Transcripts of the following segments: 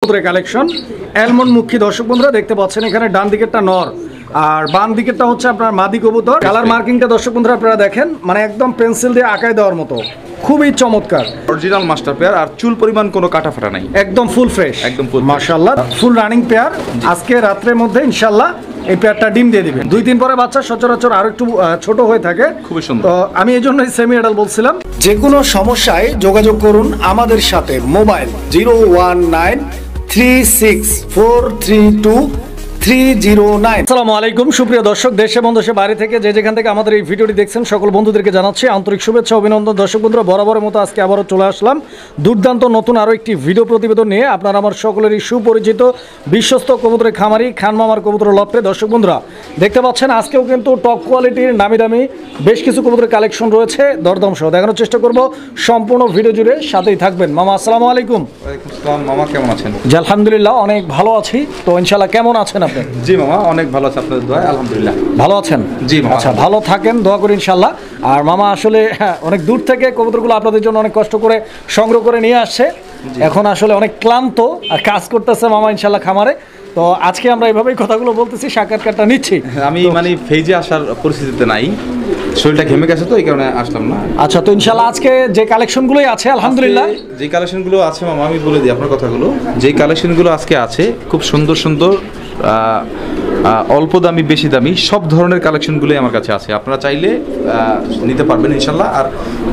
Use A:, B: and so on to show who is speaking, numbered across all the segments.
A: Collection almond মুখী দর্শক বন্ধুরা দেখতে পাচ্ছেন এখানে ডান দিকেরটা নর আর বাম দিকেরটা হচ্ছে আপনার মাদি কবুতর। কালার মার্কিংটা দর্শক বন্ধুরা আপনারা দেখেন, মানে একদম পেন্সিল দিয়ে আঁকায় দেওয়ার মতো, খুবই চমৎকার
B: অরিজিনাল মাস্টার পেয়ার। আর চুল পরিমাণ কোনো কাটা ফাটা নাই,
A: একদম ফুল ফ্রেশ,
B: একদম ফুল
A: মাশাআল্লাহ ফুল রানিং পেয়ার। আজকে রাত্রের মধ্যে ইনশাআল্লাহ এই পেয়ারটা ডিম দিয়ে দিবেন। 2-3 পরে বাচ্চা সচরাচর আরো একটু ছোট হয়ে থাকে,
B: খুবই সুন্দর।
A: তো আমি এই জন্যই সেমি অ্যাডাল্ট বলছিলাম। যে কোনো সমস্যায় যোগাযোগ করুন আমাদের সাথে। মোবাইল 01936432309। আসসালামু আলাইকুম সুপ্রিয় দর্শক, দেশ এবং দেশের বাইরে থেকে যে যেখান থেকে আমাদের এই ভিডিওটি দেখছেন সকল বন্ধুদেরকে জানাচ্ছি আন্তরিক শুভেচ্ছা অভিনন্দন। দর্শক বন্ধুরা বরাবরের মতো আজকে আবারও চলে আসলাম দুর্দান্ত নতুন আরও একটি ভিডিও প্রতিবেদন নিয়ে। আপনারা আমার সকলেরই সুপরিচিত বিশ্বস্ত কবুতরের খামারি খান মামার কবুতর লফটে। দর্শক বন্ধুরা দেখতে পাচ্ছেন আজকেও কিন্তু টপ কোয়ালিটির নামি দামি বেশ কিছু কবুতরের কালেকশন রয়েছে, দরদাম সহ দেখানোর চেষ্টা করব। সম্পূর্ণ ভিডিও জুড়ে সাথেই থাকবেন। মামা আসসালামু আলাইকুম।
B: ওয়ালাইকুম আসসালাম। মামা কেমন আছেন?
A: জি আলহামদুলিল্লাহ অনেক ভালো আছি। তো ইনশাআল্লাহ কেমন আছেন আপনি?
B: জি মামা অনেক ভালো আছে, আপনাদের দোয়ায় আলহামদুলিল্লাহ
A: ভালো আছেন।
B: জি মামা।
A: আচ্ছা ভালো থাকেন, দোয়া করি ইনশাআল্লাহ। আর মামা আসলে অনেক দূর থেকে কবুতরগুলো আপনাদের জন্য অনেক কষ্ট করে সংগ্রহ করে নিয়ে আসছে, এখন আসলে অনেক ক্লান্ত আর কাজ করতেছে মামা ইনশাআল্লাহ খামারে। তো আজকে আমরা এইভাবেই কথাগুলো বলতেছি, সাক্ষাৎকারটা নিচ্ছি।
B: আমি মানে ফেজে আসার পরিস্থিতিতে নাই, শরীরটা ঘেমে গেছে তো এই কারণে আসলাম না।
A: আচ্ছা তো ইনশাআল্লাহ আজকে যে কালেকশনগুলোই আছে আলহামদুলিল্লাহ,
B: যে কালেকশনগুলো আছে মামা আমি বলে দিই আপনার কথাগুলো। যে কালেকশনগুলো আজকে আছে খুব সুন্দর সুন্দর, অল্প দামি বেশি দামি সব ধরনের কালেকশনগুলোই আমার কাছে আছে। আপনারা চাইলে নিতে পারবেন ইনশাল্লাহ। আর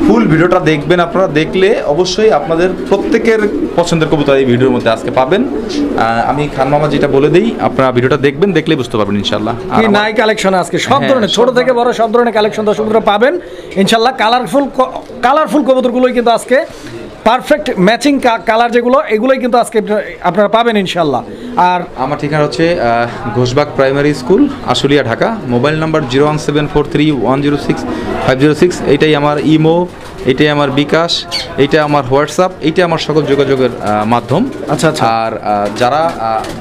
B: ফুল ভিডিওটা দেখবেন, আপনারা দেখলে অবশ্যই আপনাদের প্রত্যেকের পছন্দের কবুতর এই ভিডিওর মধ্যে আজকে পাবেন। আমি খান মামা যেটা বলে দিই, আপনারা ভিডিওটা দেখবেন, দেখলেই বুঝতে পারবেন ইনশাল্লাহ।
A: কি নাই কালেকশন আজকে সব ধরনের, ছোট থেকে বড় সব ধরনের কালেকশন দর্শকরা পাবেন ইনশাল্লাহ। কালারফুল কবুতরগুলোই কিন্তু আজকে পারফেক্ট ম্যাচিং কালার যেগুলো, এগুলোই কিন্তু আজকে আপনারা পাবেন ইনশাল্লাহ। আর
B: আমার ঠিকানা হচ্ছে Ghoshbag primary school, Ashulia, Dhaka. Mobile number 01743106506। এইটাই আমার ইমো, এইটাই আমার বিকাশ, এইটা আমার হোয়াটসঅ্যাপ, এইটা আমার সকল যোগাযোগের মাধ্যম।
A: আচ্ছা আচ্ছা।
B: আর যারা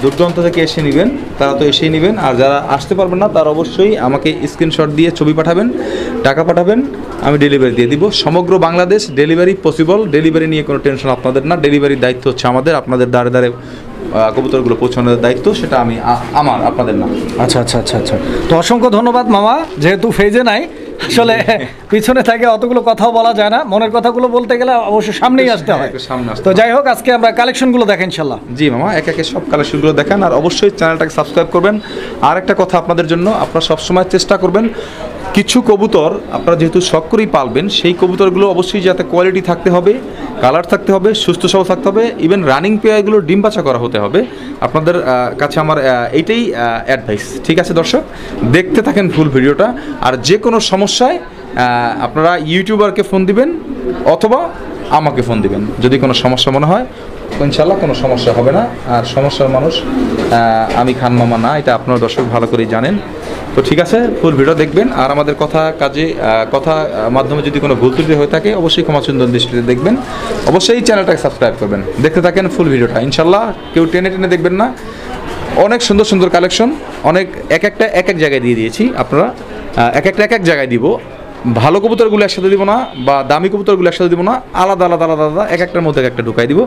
B: দূরদূরান্ত থেকে এসে নেবেন তারা তো এসেই নেবেন, আর যারা আসতে পারবেন না তারা অবশ্যই আমাকে স্ক্রিনশট দিয়ে ছবি পাঠাবেন, টাকা পাঠাবেন, আমি ডেলিভারি দিয়ে দিব। সমগ্র বাংলাদেশ ডেলিভারি পসিবল। ডেলিভারি নিয়ে কোনো টেনশন আপনাদের না, ডেলিভারির দায়িত্ব হচ্ছে আমাদের। আপনাদের দ্বারে দ্বারে কবুতরগুলো পৌঁছানোর দায়িত্ব সেটা আমার, আপনাদের না।
A: আচ্ছা আচ্ছা আচ্ছা আচ্ছা। তো অসংখ্য ধন্যবাদ মামা, যেহেতু ফেজে নাই আসলে পিছনে থাকে অতগুলো কথাও বলা যায় না, মনের কথাগুলো বলতে গেলে অবশ্যই সামনেই আসতে হয়। তো যাই হোক আজকে আমরা কালেকশনগুলো দেখেন ইনশাল্লাহ।
B: জি মামা এক একে সব কালেকশনগুলো দেখান, আর অবশ্যই চ্যানেলটাকে সাবস্ক্রাইব করবেন। আর একটা কথা আপনাদের জন্য, আপনারা সবসময় চেষ্টা করবেন কিছু কবুতর আপনারা যেহেতু শখ করেই পালবেন, সেই কবুতরগুলো অবশ্যই যাতে কোয়ালিটি থাকতে হবে, কালার থাকতে হবে, সুস্থ সবল থাকতে হবে, ইভেন রানিং পেয়ারগুলো ডিম বাছা করা হতে হবে। আপনাদের কাছে আমার এইটাই অ্যাডভাইস। ঠিক আছে দর্শক, দেখতে থাকেন ফুল ভিডিওটা। আর যে কোনো সমস্যায় আপনারা ইউটিউবারকে ফোন দিবেন অথবা আমাকে ফোন দিবেন, যদি কোনো সমস্যা মনে হয়। ইনশাল্লাহ কোনো সমস্যা হবে না। আর সমস্যার মানুষ আমি খান মামা না, এটা আপনারা দর্শক ভালো করেই জানেন। তো ঠিক আছে, ফুল ভিডিও দেখবেন। আর আমাদের কথা মাধ্যমে যদি কোনো ভুল ত্রুটি হয়ে থাকে অবশ্যই ক্ষমা সুন্দর দৃষ্টিতে দেখবেন। অবশ্যই চ্যানেলটাকে সাবস্ক্রাইব করবেন, দেখতে থাকেন ফুল ভিডিওটা ইনশাল্লাহ। কেউ টেনে টেনে দেখবেন না, অনেক সুন্দর সুন্দর কালেকশন, অনেক এক এক জায়গায় দিয়ে দিয়েছি। আপনারা এক এক জায়গায় দিব। ভালো কবুতরগুলো একসাথে দিব না, বা দামি কবুতরগুলো একসাথে দিব না, আলাদা আলাদা আলাদা আলাদা এক একটার মধ্যে একটা ঢুকাই দিব।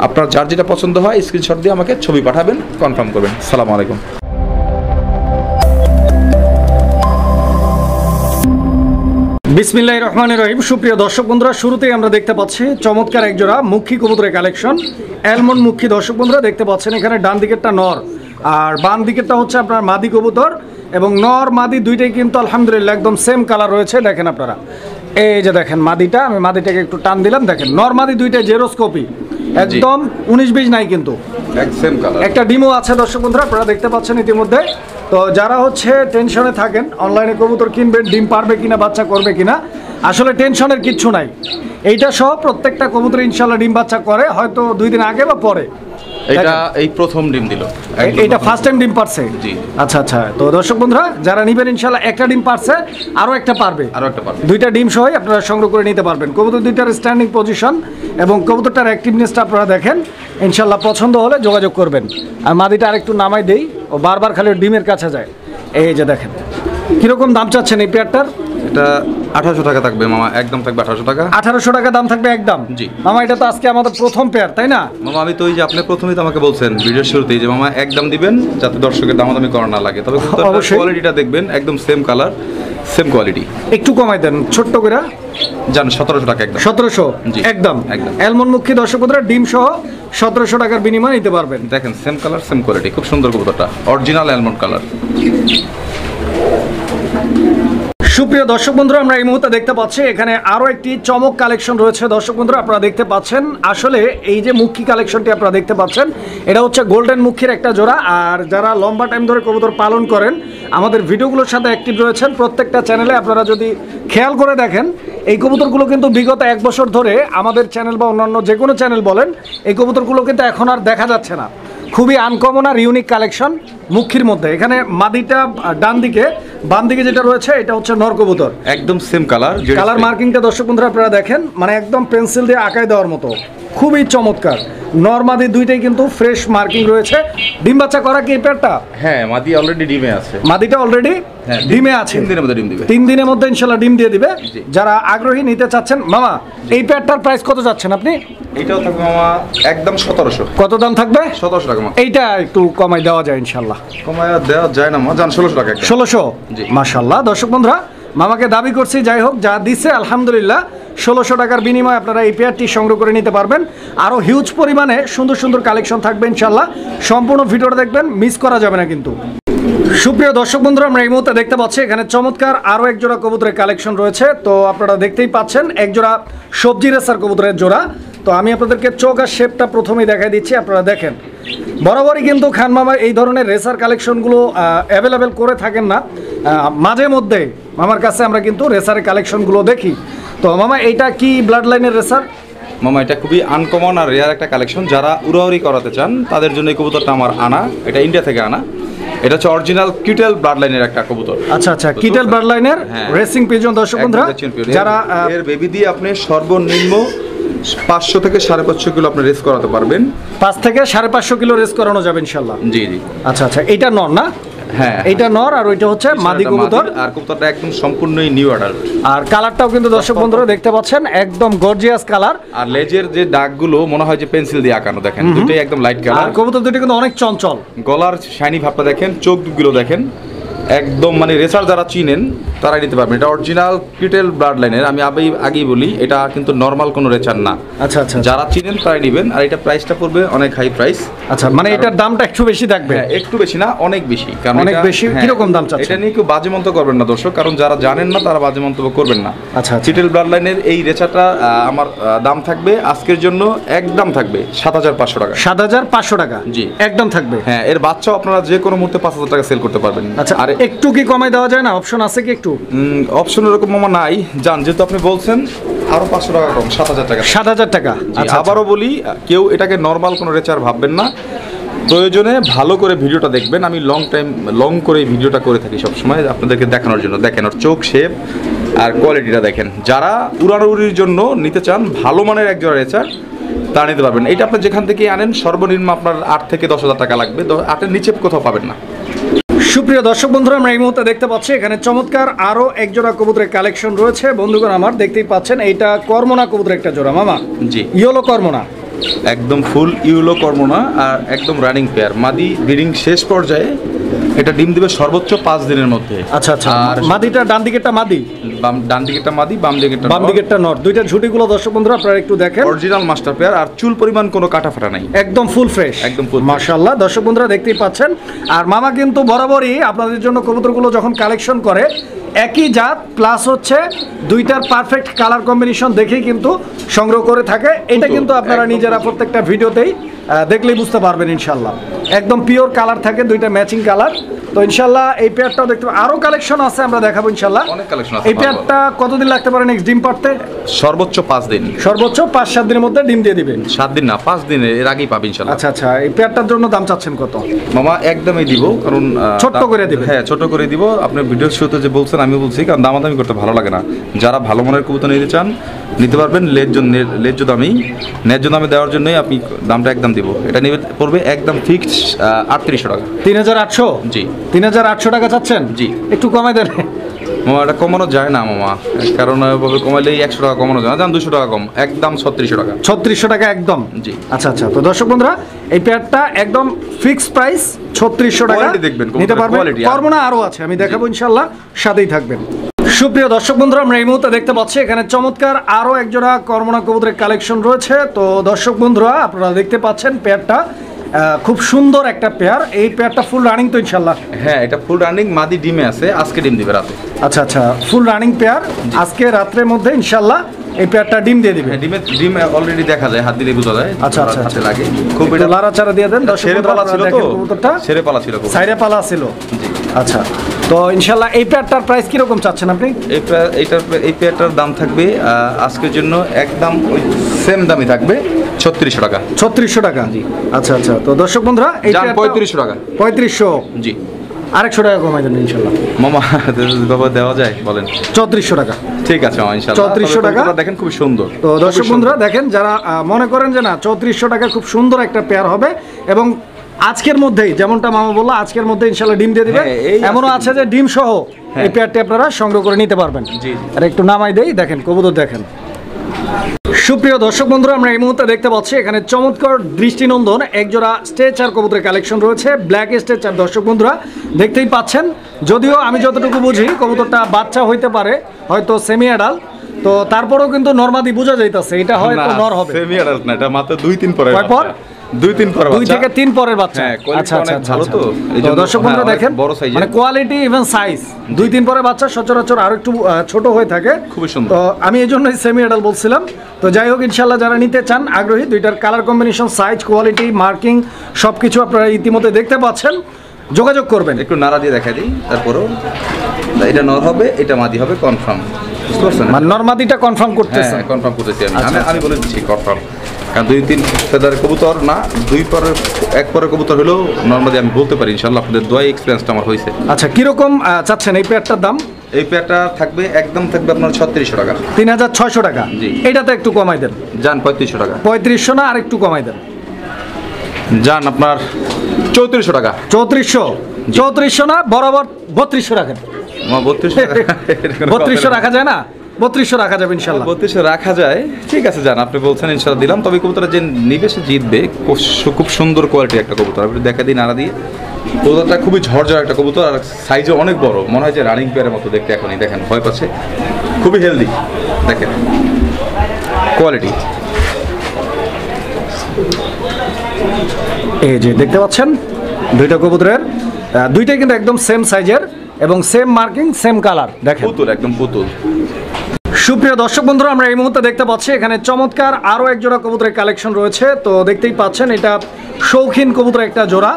B: আপনার যার যেটা পছন্দ হয় স্ক্রিনশট দিয়ে আমাকে ছবি পাঠাবেন, কনফার্ম করবেন। আসসালামু আলাইকুম।
A: বিসমিল্লাহির রহমানির রহিম। সুপ্রিয় দর্শক বন্ধুরা, শুরুতেই আমরা দেখতে পাচ্ছি চমৎকার একজোড়া মুখী কবুতরের কালেকশন, অ্যালমন্ড মুখী। দর্শক বন্ধুরা দেখতে পাচ্ছেন এখানে ডান দিকেরটা নর আর বাম দিকেরটা হচ্ছে আপনার মাদি কবুতর, এবং নর মাদি দুইটাই কিন্তু আলহামদুলিল্লাহ একদম সেম কালার রয়েছে। দেখেন আপনারা, এই যে দেখেন মাদিটা, আমি মাদিটাকে একটু টান দিলাম, দেখেন নর মাদি দুইটাই জেরোস্কোপি, একদম 19-20 নাই কিন্তু, একটা ডিমও আছে দর্শক বন্ধুরা আপনারা দেখতে পাচ্ছেন ইতিমধ্যে। তো যারা হচ্ছে টেনশনে থাকেন অনলাইনে কবুতর কিনবেন, ডিম পারবে কিনা, বাচ্চা করবে কিনা, আসলে টেনশনের কিচ্ছু নাই। এইটা সহ প্রত্যেকটা কবুতর ইনশাল্লাহ ডিম বাচ্চা করে, হয়তো 2 দিন আগে বা পরে।
B: এটা এই প্রথম ডিম দিল,
A: এইটা ফার্স্ট টাইম ডিম পারছে।
B: জি
A: আচ্ছা আচ্ছা। তো দর্শক বন্ধুরা যারা নিবেন ইনশাল্লাহ একটা ডিম পারছে, আরও একটা পারবে, দুইটা ডিম সহই আপনারা সংগ্রহ করে নিতে পারবেন। কবুতর দুইটার স্ট্যান্ডিং পজিশন এবং কবুতরটার অ্যাক্টিভনেসটা আপনারা দেখেন ইনশাল্লাহ। পছন্দ হলে যোগাযোগ করবেন। আর মাদিটা আরেকটু নামাই দেই, ও বারবার খালি ডিমের কাছে যায়। এই যে দেখেন কীরকম দাম চাচ্ছেন এই পেয়ারটার?
B: এটা 1800 টাকা থাকবে মামা, একদম থাকবে 1800 টাকা।
A: 1800 টাকা দাম থাকবে একদম।
B: জি
A: মামা, এটা তো আজকে আমাদের প্রথম পেয়ার, তাই না?
B: মামা আমি তো ওই যে আপনি প্রথমেই তো আমাকে বলছেন ভিডিওর শুরুতেই যে মামা একদম দিবেন যাতে দর্শকের দামাদামি করা না লাগে, তবে
A: অবশ্যই।
B: কোয়ালিটিটা দেখবেন একদম সেম কালার সেম কোয়ালিটি।
A: একটু কমাই দেন ছোট্ট করে।
B: জান 1700 টাকা একদম।
A: 1700
B: জি।
A: একদম।
B: একদম।
A: অ্যালমন্ডমুখী দর্শক বন্ধুরা ডিম সহ 1700 টাকার বিনিময়ে নিতে পারবেন।
B: দেখেন সেম কালার সেম কোয়ালিটি, খুব সুন্দর কবুতরটা, অরিজিনাল অ্যালমন্ড কালার।
A: সুপ্রিয় দর্শক বন্ধুরা, আমরা এই মুহূর্তে দেখতে পাচ্ছি এখানে আরো একটি চমক কালেকশন রয়েছে। দর্শক বন্ধুরা, আপনারা দেখতে পাচ্ছেন আসলে এই যে মুখী কালেকশনটি আপনারা দেখতে পাচ্ছেন, এটা হচ্ছে গোল্ডেন মুখীর একটা জোড়া। আর যারা লম্বা টাইম ধরে কবুতর পালন করেন, আমাদের ভিডিওগুলোর সাথে অ্যাক্টিভ রয়েছেন প্রত্যেকটা চ্যানেলে, আপনারা যদি খেয়াল করে দেখেন এই কবুতরগুলো কিন্তু বিগত 1 বছর ধরে আমাদের চ্যানেল বা অন্যান্য যে কোনো চ্যানেল বলেন, এই কবুতরগুলো কিন্তু এখন আর দেখা যাচ্ছে না। খুবই আনকমন আর ইউনিক কালেকশন মুখির মধ্যে। এখানে মাদিটা ডান দিকে, বাম দিকে যেটা রয়েছে এটা হচ্ছে নর কবুতর,
B: একদম সেম কালার।
A: কালার মার্কিংটা দর্শক বন্ধুরা আপনারা দেখেন, মানে একদম পেন্সিল দিয়ে আঁকায় দেওয়ার মতো, খুবই চমৎকার। নর মাদি দুইটাই কিন্তু ফ্রেশ মার্কিং রয়েছে। ডিম বাচ্চা করা কি এই পেয়ারটা?
B: হ্যাঁ, মাদি অলরেডি ডিমে আছে।
A: মাদিটা অলরেডি ডিমে আছে,
B: 3 দিনের মধ্যে ডিম দিবে।
A: 3 দিনের মধ্যে ইনশাআল্লাহ ডিম দিয়ে দিবে।
B: জি।
A: যারা আগ্রহী নিতে চাচ্ছেন, মামা এই পেয়ারটার প্রাইস কত যাচ্ছেন আপনি?
B: এইটাও থাকবে মামা একদম 1700।
A: কত দাম থাকবে?
B: 1700 টাকা মামা।
A: এইটা একটু কমাই দেওয়া যায় ইনশাআল্লাহ।
B: কমায় দেওয়া যায় না মামা, জান 1600 টাকা একদম।
A: 1600।
B: জি।
A: মাশাআল্লাহ। দর্শক বন্ধুরা, মামাকে দাবি করছি, যাই হোক যা দিছে আলহামদুলিল্লাহ, 1600 টাকার বিনিময়ে আপনারা এই পেয়ারটি সংগ্রহ করে নিতে পারবেন। আরও হিউজ পরিমাণে সুন্দর সুন্দর কালেকশন থাকবে ইনশাআল্লাহ। সম্পূর্ণ ভিডিওটা দেখবেন, মিস করা যাবে না কিন্তু। সুপ্রিয় দর্শক বন্ধুরা, আমরা এই মুহূর্তে দেখতে পাচ্ছি এখানে চমৎকার আরও এক জোড়া কবুতরের কালেকশন রয়েছে। তো আপনারা দেখতেই পাচ্ছেন এক জোড়া সবজি রেসার কবুতরের জোড়া। তো আমি আপনাদেরকে চোখ আর শেপটা প্রথমেই দেখাই দিচ্ছি, আপনারা দেখেন। বরাবরই কিন্তু খান মামা এই ধরনের রেসার কালেকশনগুলো অ্যাভেলেবেল করে থাকেন না, মাঝে মধ্যে মামার কাছে আমরা কিন্তু রেসারের কালেকশনগুলো দেখি। তো মামা এইটা কি ব্লাড লাইনের রেসার?
B: মামা এটা খুবই আনকমন আর রেয়ার একটা কালেকশন। যারা উড়াউড়ি করাতে চান তাদের জন্য এই কবুতরটা আমার আনা, এটা ইন্ডিয়া থেকে আনা। এটা হচ্ছে অরিজিনাল কিটেল ব্লাড লাইনের একটা কবুতর।
A: আচ্ছা আচ্ছা, কিটেল ব্লাড লাইনের রেসিং পিজন। দর্শক বন্ধুরা, যারা
B: এর বেবি দিয়ে আপনি সর্বনিম্ন 500 থেকে 550 কিলো আপনি রেস করাতে পারবেন।
A: 5 থেকে 550 কিলো রেস করানো যাবে ইনশাআল্লাহ।
B: জি জি।
A: আচ্ছা আচ্ছা, এইটা নর না?
B: হ্যাঁ,
A: এইটা নর আর ওইটা হচ্ছে মাদি কবুতর।
B: আর কবুতরটা একদম সম্পূর্ণই নিউ অ্যাডাল্ট।
A: আর কালারটাও কিন্তু দর্শক বন্ধুরা দেখতে পাচ্ছেন একদম গর্জিয়াস কালার।
B: আর লেজের যে দাগগুলো মনে হয় যে পেন্সিল দিয়ে আঁকানো, দেখেন দুটোই একদম লাইট কালার।
A: আর কবুতর দুটো কিন্তু অনেক চঞ্চল।
B: গলার শাইনি ভাবটা দেখেন, চোখগুলো দেখেন, একদম মানে রেসার যারা চিনেন তারাই নিতে পারবেন। এটা অরিজিনাল কিটেল ব্লাড লাইনের। আমি আগেই বলি এটা কিন্তু নর্মাল কোনো রেসার না।
A: আচ্ছা আচ্ছা,
B: যারা চিনেন তারাই নেবেন। আর এটা প্রাইসটা পড়বে অনেক হাই প্রাইস।
A: আচ্ছা, মানে এটার দামটা একটু বেশি থাকবে?
B: হ্যাঁ, একটু বেশি না, অনেক বেশি। কারণ
A: অনেক বেশি। কিরকম দাম চাচ্ছেন?
B: এটা নিয়ে কেউ বাজে মন্তব্য করবেন না দর্শক, কারণ যারা জানেন না তারা বাজে মন্তব্য করবেন না।
A: আচ্ছা,
B: কিটেল ব্লাড লাইনের এই রেসাটা আমার দাম থাকবে আজকের জন্য একদম থাকবে 7500 টাকা।
A: 7500 টাকা?
B: জি,
A: একদম থাকবে।
B: হ্যাঁ, এর বাচ্চাও আপনারা যে কোনো মুহূর্তে 5000 টাকা সেল করতে পারবেন।
A: আচ্ছা, আর একটু কি কমাই দেওয়া যায় না? অপশন আছে কি একটু?
B: অপশন এরকম মামা নাই, জান যেহেতু আপনি বলছেন আরো 500 টাকা কম, 7000 টাকা।
A: 7000 টাকা। আচ্ছা,
B: আবারও বলি, কেউ এটাকে নর্মাল কোনো রেচার ভাববেন না। প্রয়োজনে ভালো করে ভিডিওটা দেখবেন। আমি লং করে এই ভিডিওটা করে থাকি সবসময় আপনাদেরকে দেখানোর জন্য। দেখেন ওর চোখ শেপ আর কোয়ালিটিটা দেখেন। যারা উড়াউড়ির জন্য নিতে চান ভালো মানের এক জোড়া রেচার, তা নিতে পারবেন। এইটা আপনি যেখান থেকে আনেন সর্বনিম্ন আপনার 8 থেকে 10,000 টাকা লাগবে। 8-এর নিচে কোথাও পাবেন না।
A: সুপ্রিয় দর্শক বন্ধুরা, আমরা এই মুহূর্তে দেখতে পাচ্ছি এখানে চমৎকার আরো এক জোড়া কবুতরের কালেকশন রয়েছে। বন্ধুগণ আমার দেখতেই পাচ্ছেন এইটা কর্মনা কবুতরের একটা জোড়া মামা।
B: জি,
A: ইয়েলো কর্মনা,
B: একদম ফুল ইউলো কর্মনা আর একদম রানিং পেয়ার। মাদি ব্রিডিং শেষ পর্যায়ে, এটা ডিম দিবে সর্বোচ্চ 5 দিনের মধ্যে।
A: আচ্ছা আচ্ছা, আর মাদিটা ডান দিকেরটা মাদি,
B: ডান দিকেরটা মাদি, বাম
A: দিকেরটা নর। দুইটা ঝুটিগুলো দর্শক বন্ধুরা আপনারা একটু দেখেন।
B: অরিজিনাল মাস্টার পেয়ার আর চুল পরিমাণ কোনো কাটা ফাটা নাই,
A: একদম ফুল ফ্রেশ,
B: একদম ফুল।
A: মাশাআল্লাহ দর্শক বন্ধুরা দেখতেই পাচ্ছেন। আর মামা কিন্তু বরাবরই আপনাদের জন্য কবুতরগুলো যখন কালেকশন করে একই জাত প্লাস হচ্ছে দুইটার পারফেক্ট কালার কম্বিনেশন দেখেই কিন্তু সংগ্রহ করে থাকে। এটা কিন্তু আপনারা নিজেরা প্রত্যেকটা ভিডিওতেই দেখলেই বুঝতে পারবেন ইনশাল্লাহ। একদম পিওর কালার থাকে, দুইটা ম্যাচিং কালার। তো ইনশাল্লাহ এই পেয়ারটাও দেখতে আরো কালেকশন আছে, আমরা দেখাবো ইনশাল্লাহ।
B: অনেক কালেকশন আছে।
A: এই পেয়ারটা কতদিন লাগতে পারে নেক্সট ডিম পাড়তে?
B: সর্বোচ্চ 5 দিন,
A: সর্বোচ্চ 5-7 দিনের মধ্যে ডিম দিয়ে দিবেন।
B: 7 দিন না, 5 দিনের এর আগেই পাবেন ইনশাল্লাহ।
A: আচ্ছা আচ্ছা, এই পেয়ারটার জন্য দাম চাচ্ছেন কত?
B: মামা একদমই দিব, কারণ
A: ছোট করে দিবেন।
B: হ্যাঁ, ছোট করে দিব। আপনি ভিডিওর শুরুতে যে বলছেন আমি বলছি, কারণ দামাদামি করতে ভালো লাগে না। যারা ভালো মানের কবুতর নিতে চান নিতে পারবেন। ন্যায্য দামে দেওয়ার জন্যই আপনি দামটা একদম দিব। এটা নিবে পড়বে একদম ফিক্সড 3800 টাকা।
A: 3800?
B: জি,
A: 3800 টাকা চাচ্ছেন?
B: জি,
A: একটু কমাই দেন।
B: মামা এটা কমানো যায় না মামা, কারণ ওইভাবে কমাইলেই 100 টাকা কমানো যায় না, জান 200 টাকা কম, একদম 3600 টাকা।
A: 3600 টাকা একদম।
B: জি
A: আচ্ছা আচ্ছা, তো দর্শক বন্ধুরা এই পেয়ারটা একদম ফিক্সড প্রাইস 3600 টাকা
B: Quality দেখবেন,
A: নিতে পারবেন।
B: quality
A: কর্মনা আরো আছে, আমি দেখাবো ইনশাআল্লাহ, সাথেই থাকবেন। সুপ্রিয় দর্শক বন্ধুরা, আমরা এই মুহূর্তে দেখতে পাচ্ছি এখানে চমৎকার আরো একজোড়া কর্মনা কবুতরের কালেকশন রয়েছে। তো দর্শক বন্ধুরা আপনারা দেখতে পাচ্ছেন পেয়ারটা খুব সুন্দর একটা পেয়ার। এই পেয়ারটা ফুল রানিং তো ইনশাআল্লাহ?
B: হ্যাঁ, এটা ফুল রানিং, মাদি ডিমে আছে, আজকে ডিম দিবে রাতে।
A: আচ্ছা আচ্ছা, ফুল রানিং পেয়ার, আজকে রাত্রের মধ্যে ইনশাআল্লাহ এই পেয়ারটা ডিম দিয়ে দিবে।
B: হ্যাঁ, ডিম অলরেডি দেখা যায়, হাত দিলে বোঝা যায়।
A: আচ্ছা আচ্ছা,
B: হাতে লাগে খুব।
A: এটা লাড়াচাড়া দিয়ে দেন দর্শক
B: ছেড়ে
A: বন্ধুরা,
B: পালা ছিল তো,
A: কবুতরটা
B: ছেড়ে পালা ছিল,
A: সাইরে পালা ছিল।
B: জি
A: আচ্ছা, তো ইনশাআল্লাহ এই পেয়ারটার প্রাইস কিরকম চাচ্ছেন আপনি?
B: এই পেয়ারটার দাম থাকবে আজকের জন্য একদম ওই সেম দামই থাকবে 3600 টাকা।
A: 3600 টাকা। জি আচ্ছা আচ্ছা, তো দর্শক বন্ধুরা এই
B: জান 3500 টাকা।
A: 3500?
B: জি,
A: আরেকশো টাকা কমাই দেন ইনশাআল্লাহ
B: মামা। বাবা দেওয়া যায় বলেন?
A: 3400 টাকা।
B: ঠিক আছে মামা, ইনশাআল্লাহ
A: 3400 টাকা।
B: দেখেন খুব সুন্দর।
A: তো দর্শক বন্ধুরা দেখেন, যারা মনে করেন যে না 3400 টাকা খুব সুন্দর একটা পেয়ার হবে, এবং আজকের মধ্যেই যেমনটা মামা বললো আজকের মধ্যে ইনশাআল্লাহ ডিম দিয়ে দিবে।
B: হ্যাঁ, এই
A: এমনও আছে যে ডিম সহ
B: হ্যাঁ,
A: এই পেয়ারটি আপনারা সংগ্রহ করে নিতে পারবেন।
B: জি।
A: আর একটু নামাই দেই, দেখেন কবুতর দেখেন। সুপ্রিয় দর্শক বন্ধুরা, আমরা এই মুহূর্তে দেখতে পাচ্ছি এখানে চমৎকার দৃষ্টিনন্দন একজোড়া স্টেচার কবুতরের কালেকশন রয়েছে, ব্ল্যাক স্টেচার। দর্শক বন্ধুরা দেখতেই পাচ্ছেন, যদিও আমি যতটুকু বুঝি কবুতরটা বাচ্চা হইতে পারে, হয়তো সেমি অ্যাডাল্ট, তো তারপরেও কিন্তু নরমাদি বোঝা যাইতাছে এটা হয়তো নর হবে।
B: সেমি অ্যাডাল্ট না, এটা মাত্র 2-3 পরে।
A: কয় পর?
B: 2-3 পর,
A: 2 থেকে 3 পরের বাচ্চা।
B: হ্যাঁ, quality
A: আচ্ছা আচ্ছা,
B: অনেক ভালো তো।
A: তো দর্শক বন্ধুরা দেখেন,
B: বড় সাইজের,
A: মানে কোয়ালিটি ইভেন সাইজ 2-3 পরের বাচ্চা সচরাচর আরো একটু ছোট হয়ে থাকে,
B: খুবই সুন্দর।
A: তো আমি এই জন্যই সেমি অ্যাডাল্ট বলছিলাম। তো যাই হোক, ইনশাআল্লাহ যারা নিতে চান আগ্রহী, দুইটার colour combination, size, quality, marking সবকিছু আপনারা ইতিমধ্যে দেখতে পাচ্ছেন, যোগাযোগ করবেন।
B: একটু নাড়া দিয়ে দেখা দিই, তারপরও এটা নর হবে, এটা মাদি হবে কনফার্ম, বুঝতে পারছেন?
A: মানে নরমাদিটা কনফার্ম করতেছে?
B: হ্যাঁ, কনফার্ম করতেছি আমি।
A: আচ্ছা,
B: আমি বলে দিচ্ছি কনফার্ম, কারণ 2-3 ফেদারের কবুতর না, 2 পরের 1 পরের কবুতর হলেও নর্মালি আমি বলতে পারি ইনশাআল্লাহ। আপনাদের দোয়াই এক্সপিরিয়েন্সটা আমার হয়েছে।
A: আচ্ছা, কিরকম চাচ্ছেন এই পেয়ারটার দাম?
B: এই পেয়ারটা থাকবে একদম থাকবে আপনার 3600 টাকা।
A: 3600 টাকা।
B: জি।
A: এটাতে একটু কমাই দেন,
B: যান 3500 টাকা।
A: 3500 না, আর একটু কমাই দেন,
B: যান আপনার 3400 টাকা।
A: 3400 না, বরাবর 3200 রাখেন।
B: 3200 টাকা।
A: 3200 রাখা যায় না? 3200 রাখা যাবে ইনশাআল্লাহ।
B: 3200 রাখা যায়, ঠিক আছে যান, আপনি বলছেন ইনশাআল্লাহ দিলাম। তবে কবুতরটা যে নিবে সে জিতবে, খুব সুন্দর কোয়ালিটির একটা কবুতর। আপনি দেখা দিই নাড়া দিয়ে, কবুতরটা খুবই ঝরঝর একটা কবুতর, আর সাইজে অনেক বড়, মনে হয় যে রানিং পেয়ারের মতো দেখতে। এখনই দেখেন ভয় পাচ্ছে, খুবই হেলদি, দেখেন কোয়ালিটি।
A: এই যে দেখতে পাচ্ছেন দুইটা কবুতরের, দুইটাই কিন্তু একদম সেম সাইজের এবং সেম মার্কিং, সেম কালার, দেখেন
B: পুতুল, একদম পুতুল।
A: সুপ্রিয় দর্শক বন্ধুরা, আমরা এই মুহূর্তে দেখতে পাচ্ছি এখানে চমৎকার আরো এক জোড়া কবুতরের কালেকশন রয়েছে। তো দেখতেই পাচ্ছেন এটা শৌখিন কবুতরের একটা জোড়া,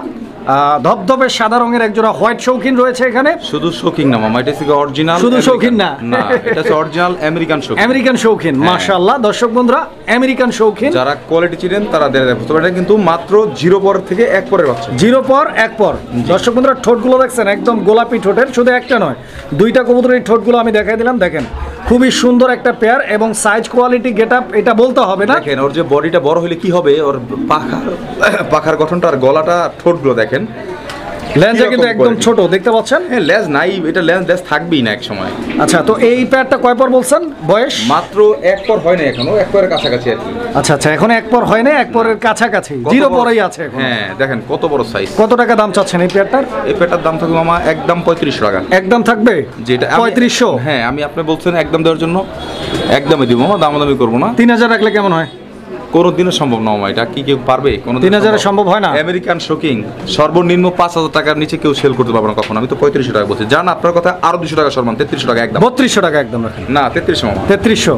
A: ধবধবে সাদা রঙের এক জোড়া হোয়াইট শৌখিন রয়েছে এখানে।
B: শুধু শৌখিন না মামা, এটা হচ্ছে অরিজিনাল।
A: শুধু শৌখিন না,
B: না, এটা হচ্ছে অরিজিনাল আমেরিকান শৌখিন।
A: আমেরিকান শৌখিন, মাশাআল্লাহ দর্শক বন্ধুরা, আমেরিকান শৌখিন।
B: যারা কোয়ালিটি চিনেন তারা বুঝতে পারেন, কিন্তু মাত্র 0 পর থেকে 1 পরের বাচ্চা।
A: 0 পর 1 পর। দর্শক বন্ধুরা ঠোঁটগুলো দেখছেন, একদম গোলাপি ঠোঁটের, শুধু একটা নয়, দুইটা কবুতরের ঠোঁটগুলো আমি দেখাই দিলাম, দেখেন খুবই সুন্দর একটা পেয়ার, এবং সাইজ, কোয়ালিটি, গেটআপ এটা বলতে হবে না।
B: দেখেন ওর যে বডিটা বড় হলে কি হবে, ওর পাখার গঠনটা আর গলাটা, ঠোঁটগুলো দেখেন।
A: লেন্সটা কিন্তু একদম ছোট, দেখতে পাচ্ছেন।
B: হ্যাঁ, লেজ নাই, এটা লেজ থাকবেই না এক সময়।
A: আচ্ছা, তো এই পেয়ারটা কয় পর বলছেন বয়স?
B: মাত্র 1 পর হয় না এখনো, 1 পরের কাছাকাছি আর কি।
A: আচ্ছা আচ্ছা, এখন 1 পর হয় না, 1 পরের কাছাকাছি, 0 পরেই আছে এখন।
B: হ্যাঁ, দেখেন কত বড় সাইজ।
A: কত টাকা দাম চাচ্ছেন এই পেয়ারটার?
B: এই পেয়ারটার দাম থাকবে মামা একদম 3500 টাকা।
A: একদম থাকবে
B: যেটা
A: 3500?
B: হ্যাঁ, আমি আপনি বলছেন একদম দেওয়ার জন্য একদমই দিব মামা, দামাদামি করবো না।
A: 3000 রাখলে কেমন হয়?
B: কোনোদিনও সম্ভব না মামা, এটা কি কেউ পারবে?
A: 3000 সম্ভব হয় না।
B: আমেরিকান শোকিং সর্বনিম্ন 5000 টাকার নিচে কেউ সেল করতে পারবে না কখনো। আমি তো 3500 টাকা বলছি, জান আপনার কথা আরো 200 টাকা সম্মান, 3300 টাকা একদম।
A: 3200 টাকা একদম রাখেন
B: না, 3300 মামা।
A: 3300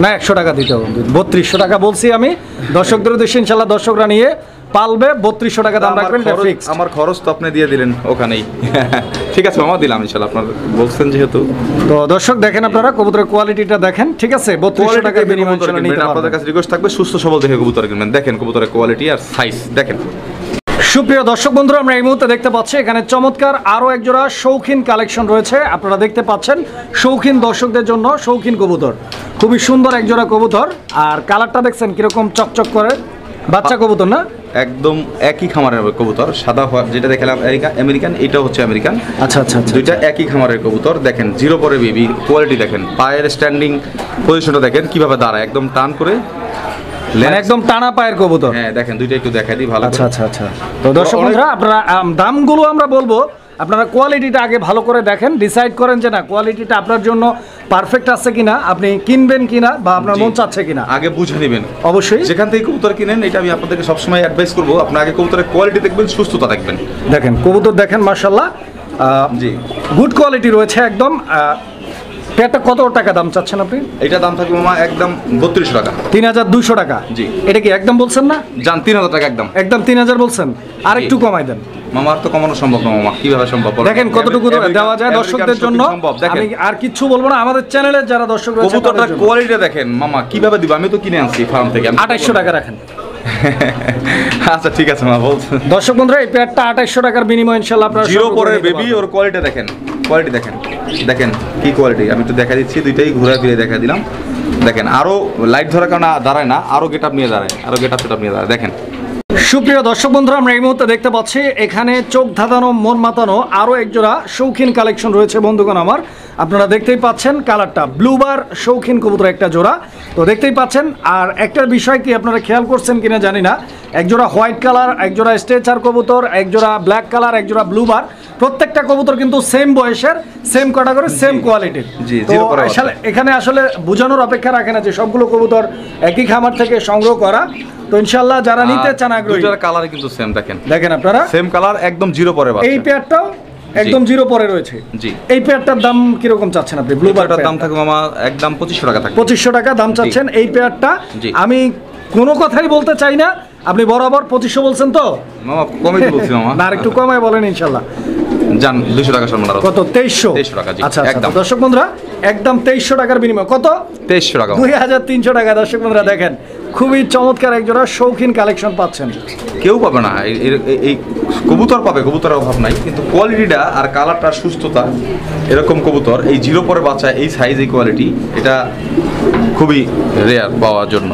A: না, 100 টাকা দিতে হবে। 3200 টাকা বলছি আমি, দর্শকদের উদ্দেশ্যে ইনশাআল্লাহ দর্শকরা নিয়ে পালবে। 3200 টাকা দাম রাখবেন, এটা ফিক্স।
B: আমার খরচ তো আপনি দিয়ে দিলেন ওখানেই। ঠিক আছে মামা, দিলাম ইনশাআল্লাহ, আপনার বলছেন যেহেতু।
A: তো দর্শক দেখেন, আপনারা কবুতরের কোয়ালিটিটা দেখেন, ঠিক আছে? 3200 টাকা বিনিময়ে নিতে পারবেন।
B: আপনাদের কাছে রিকোয়েস্ট থাকবে সুস্থ সবল দেখে কবুতর কিনবেন। দেখেন কবুতরের কোয়ালিটি আর সাইজ দেখেন।
A: সুপ্রিয় দর্শক বন্ধুরা, আমরা এই মুহূর্তে দেখতে পাচ্ছি এখানে চমৎকার আরো এক জোড়া শৌখিন কালেকশন রয়েছে। আপনারা দেখতে পাচ্ছেন শৌখিন দর্শকদের জন্য শৌখিন কবুতর, খুবই সুন্দর এক জোড়া কবুতর। আর কালারটা দেখছেন কিরকম চকচক করে, বাচ্চা কবুতর না?
B: একদম একই খামারের কবুতর, সাদা যেটা দেখালাম আমেরিকান, এটা হচ্ছে আমেরিকান।
A: আচ্ছা আচ্ছা আচ্ছা,
B: দুইটা একই খামারের কবুতর। দেখেন জিরো পরে বেবি, কোয়ালিটি দেখেন, পায়ের স্ট্যান্ডিং পজিশনটা দেখেন কিভাবে দাঁড়ায়, একদম টান করে,
A: মানে একদম টানা পায়ের কবুতর।
B: হ্যাঁ দেখেন দুইটা একটু দেখাই দিই ভালো।
A: আচ্ছা আচ্ছা আচ্ছা, তো দর্শক বন্ধুরা আপনারা দামগুলো আমরা বলবো, আপনারা কোয়ালিটিটা আগে ভালো করে দেখেন, ডিসাইড করেন যে না কোয়ালিটিটা আপনার জন্য পারফেক্ট আছে কিনা, আপনি কিনবেন কিনা বা আপনার মন চাচ্ছে কিনা,
B: আগে বুঝে নেবেন।
A: অবশ্যই
B: যেখান থেকে কবুতর কিনেন, এটা আমি আপনাদেরকে সবসময় অ্যাডভাইস করবো, আপনি আগে কবুতরের কোয়ালিটি দেখবেন, সুস্থতা দেখবেন।
A: দেখেন কবুতর দেখেন মাশাআল্লাহ,
B: জি
A: গুড কোয়ালিটি রয়েছে একদম। পেয়ারটা কত টাকা দাম চাচ্ছেন আপনি?
B: এটা দাম থাকবে মামা একদম 3200 টাকা।
A: 3200 টাকা?
B: জি।
A: এটা কি একদম বলছেন না?
B: জান 3000 টাকা একদম।
A: একদম 3000 বলছেন, আর একটু কমাই দেন।
B: মামার তো কমানো সম্ভব না মামা, কিভাবে সম্ভব?
A: দেখেন কতটুকু দেওয়া যায় দর্শকদের জন্য। আমি আর কিছু বলবো না, আমাদের চ্যানেলের যারা দর্শক রয়েছে
B: কবুতরটার কোয়ালিটি দেখেন মামা, কিভাবে দিব, আমি তো কিনে আনছি ফার্ম থেকে।
A: 2800 টাকা রাখেন।
B: আচ্ছা ঠিক আছে মা, বলছেন।
A: দর্শক বন্ধুরা এই পেয়ারটা 2800 টাকার বিনিময়ে ইনশাআল্লাহ আপনারা
B: জিরো পরে বেবি, ওর কোয়ালিটি দেখেন, কোয়ালিটি দেখেন, দেখেন কি কোয়ালিটি। আমি একটু দেখা দিচ্ছি, দুইটাই ঘুরে ফিরে দেখা দিলাম। দেখেন আরো লাইট ধরার কারণে দাঁড়ায় না, আরো গেটআপ নিয়ে দাঁড়ায়, আরো গেটআপ নিয়ে দাঁড়ায়। দেখেন
A: সুপ্রিয় দর্শক বন্ধুরা, আমরা এই মুহূর্তে দেখতে পাচ্ছি এখানে চোখ ধাঁধানো মন মাতানো আরও একজোড়া শৌখিন কালেকশন রয়েছে বন্ধুগণ আমার। আপনারা দেখতেই পাচ্ছেন কালারটা ব্লুবার শৌখিন কবুতর একটা জোড়া, তো দেখতেই পাচ্ছেন। আর একটা বিষয় কি আপনারা খেয়াল করছেন কিনা জানি না, একজোড়া হোয়াইট কালার, একজোড়া স্ট্রেচার কবুতর, একজোড়া ব্ল্যাক কালার, একজোড়া ব্লুবার। প্রত্যেকটা কবুতর কিন্তু সেম বয়সের, সেম ক্যাটাগরি, সেম কোয়ালিটির। তো এখানে আসলে বোঝানোর অপেক্ষা রাখে না যে সবগুলো কবুতর একই খামার থেকে সংগ্রহ করা। তো ইনশাআল্লাহ যারা নিতে চান আগ্রহী,
B: দুইটার কালার কিন্তু সেম। দেখেন
A: আপনারা
B: সেম কালার, একদম জিরো পরে বাচ্চা।
A: এই পেয়ারটাও একদম জিরো পরে রয়েছে।
B: জি।
A: এই পেয়ারটার দাম কি রকম চাচ্ছেন আপনি? ব্লুবারটার
B: দাম থাকবে মামা একদম 2500 টাকা থাকবে।
A: 2500 টাকা দাম চাচ্ছেন এই পেয়ারটা। আমি কোনো কথাই বলতে চাই না, আপনি বরাবর 2500 বলছেন তো
B: মামা, কমই বলছি মামা,
A: না আর একটু কমায় বলেন ইনশাআল্লাহ।
B: জান 200 টাকা সম্মান,
A: কত? 2300
B: টাকা। জি
A: আচ্ছা
B: একদম।
A: দর্শক বন্ধুরা একদম 2300 টাকার বিনিময় কত?
B: 2300 টাকা,
A: 2300 টাকা। দর্শক বন্ধুরা দেখেন খুবই চমৎকার একজোড়া শৌখিন কালেকশন পাচ্ছেন।
B: কেউ পাবে না এই কবুতর, পাবে কবুতরের অভাব নাই, কিন্তু কোয়ালিটিটা আর কালারটা, সুস্থতা, এরকম কবুতর এই জিরো পরে বাচ্চা, এই সাইজ, এই কোয়ালিটি, এটা খুবই রেয়ার পাওয়ার জন্য।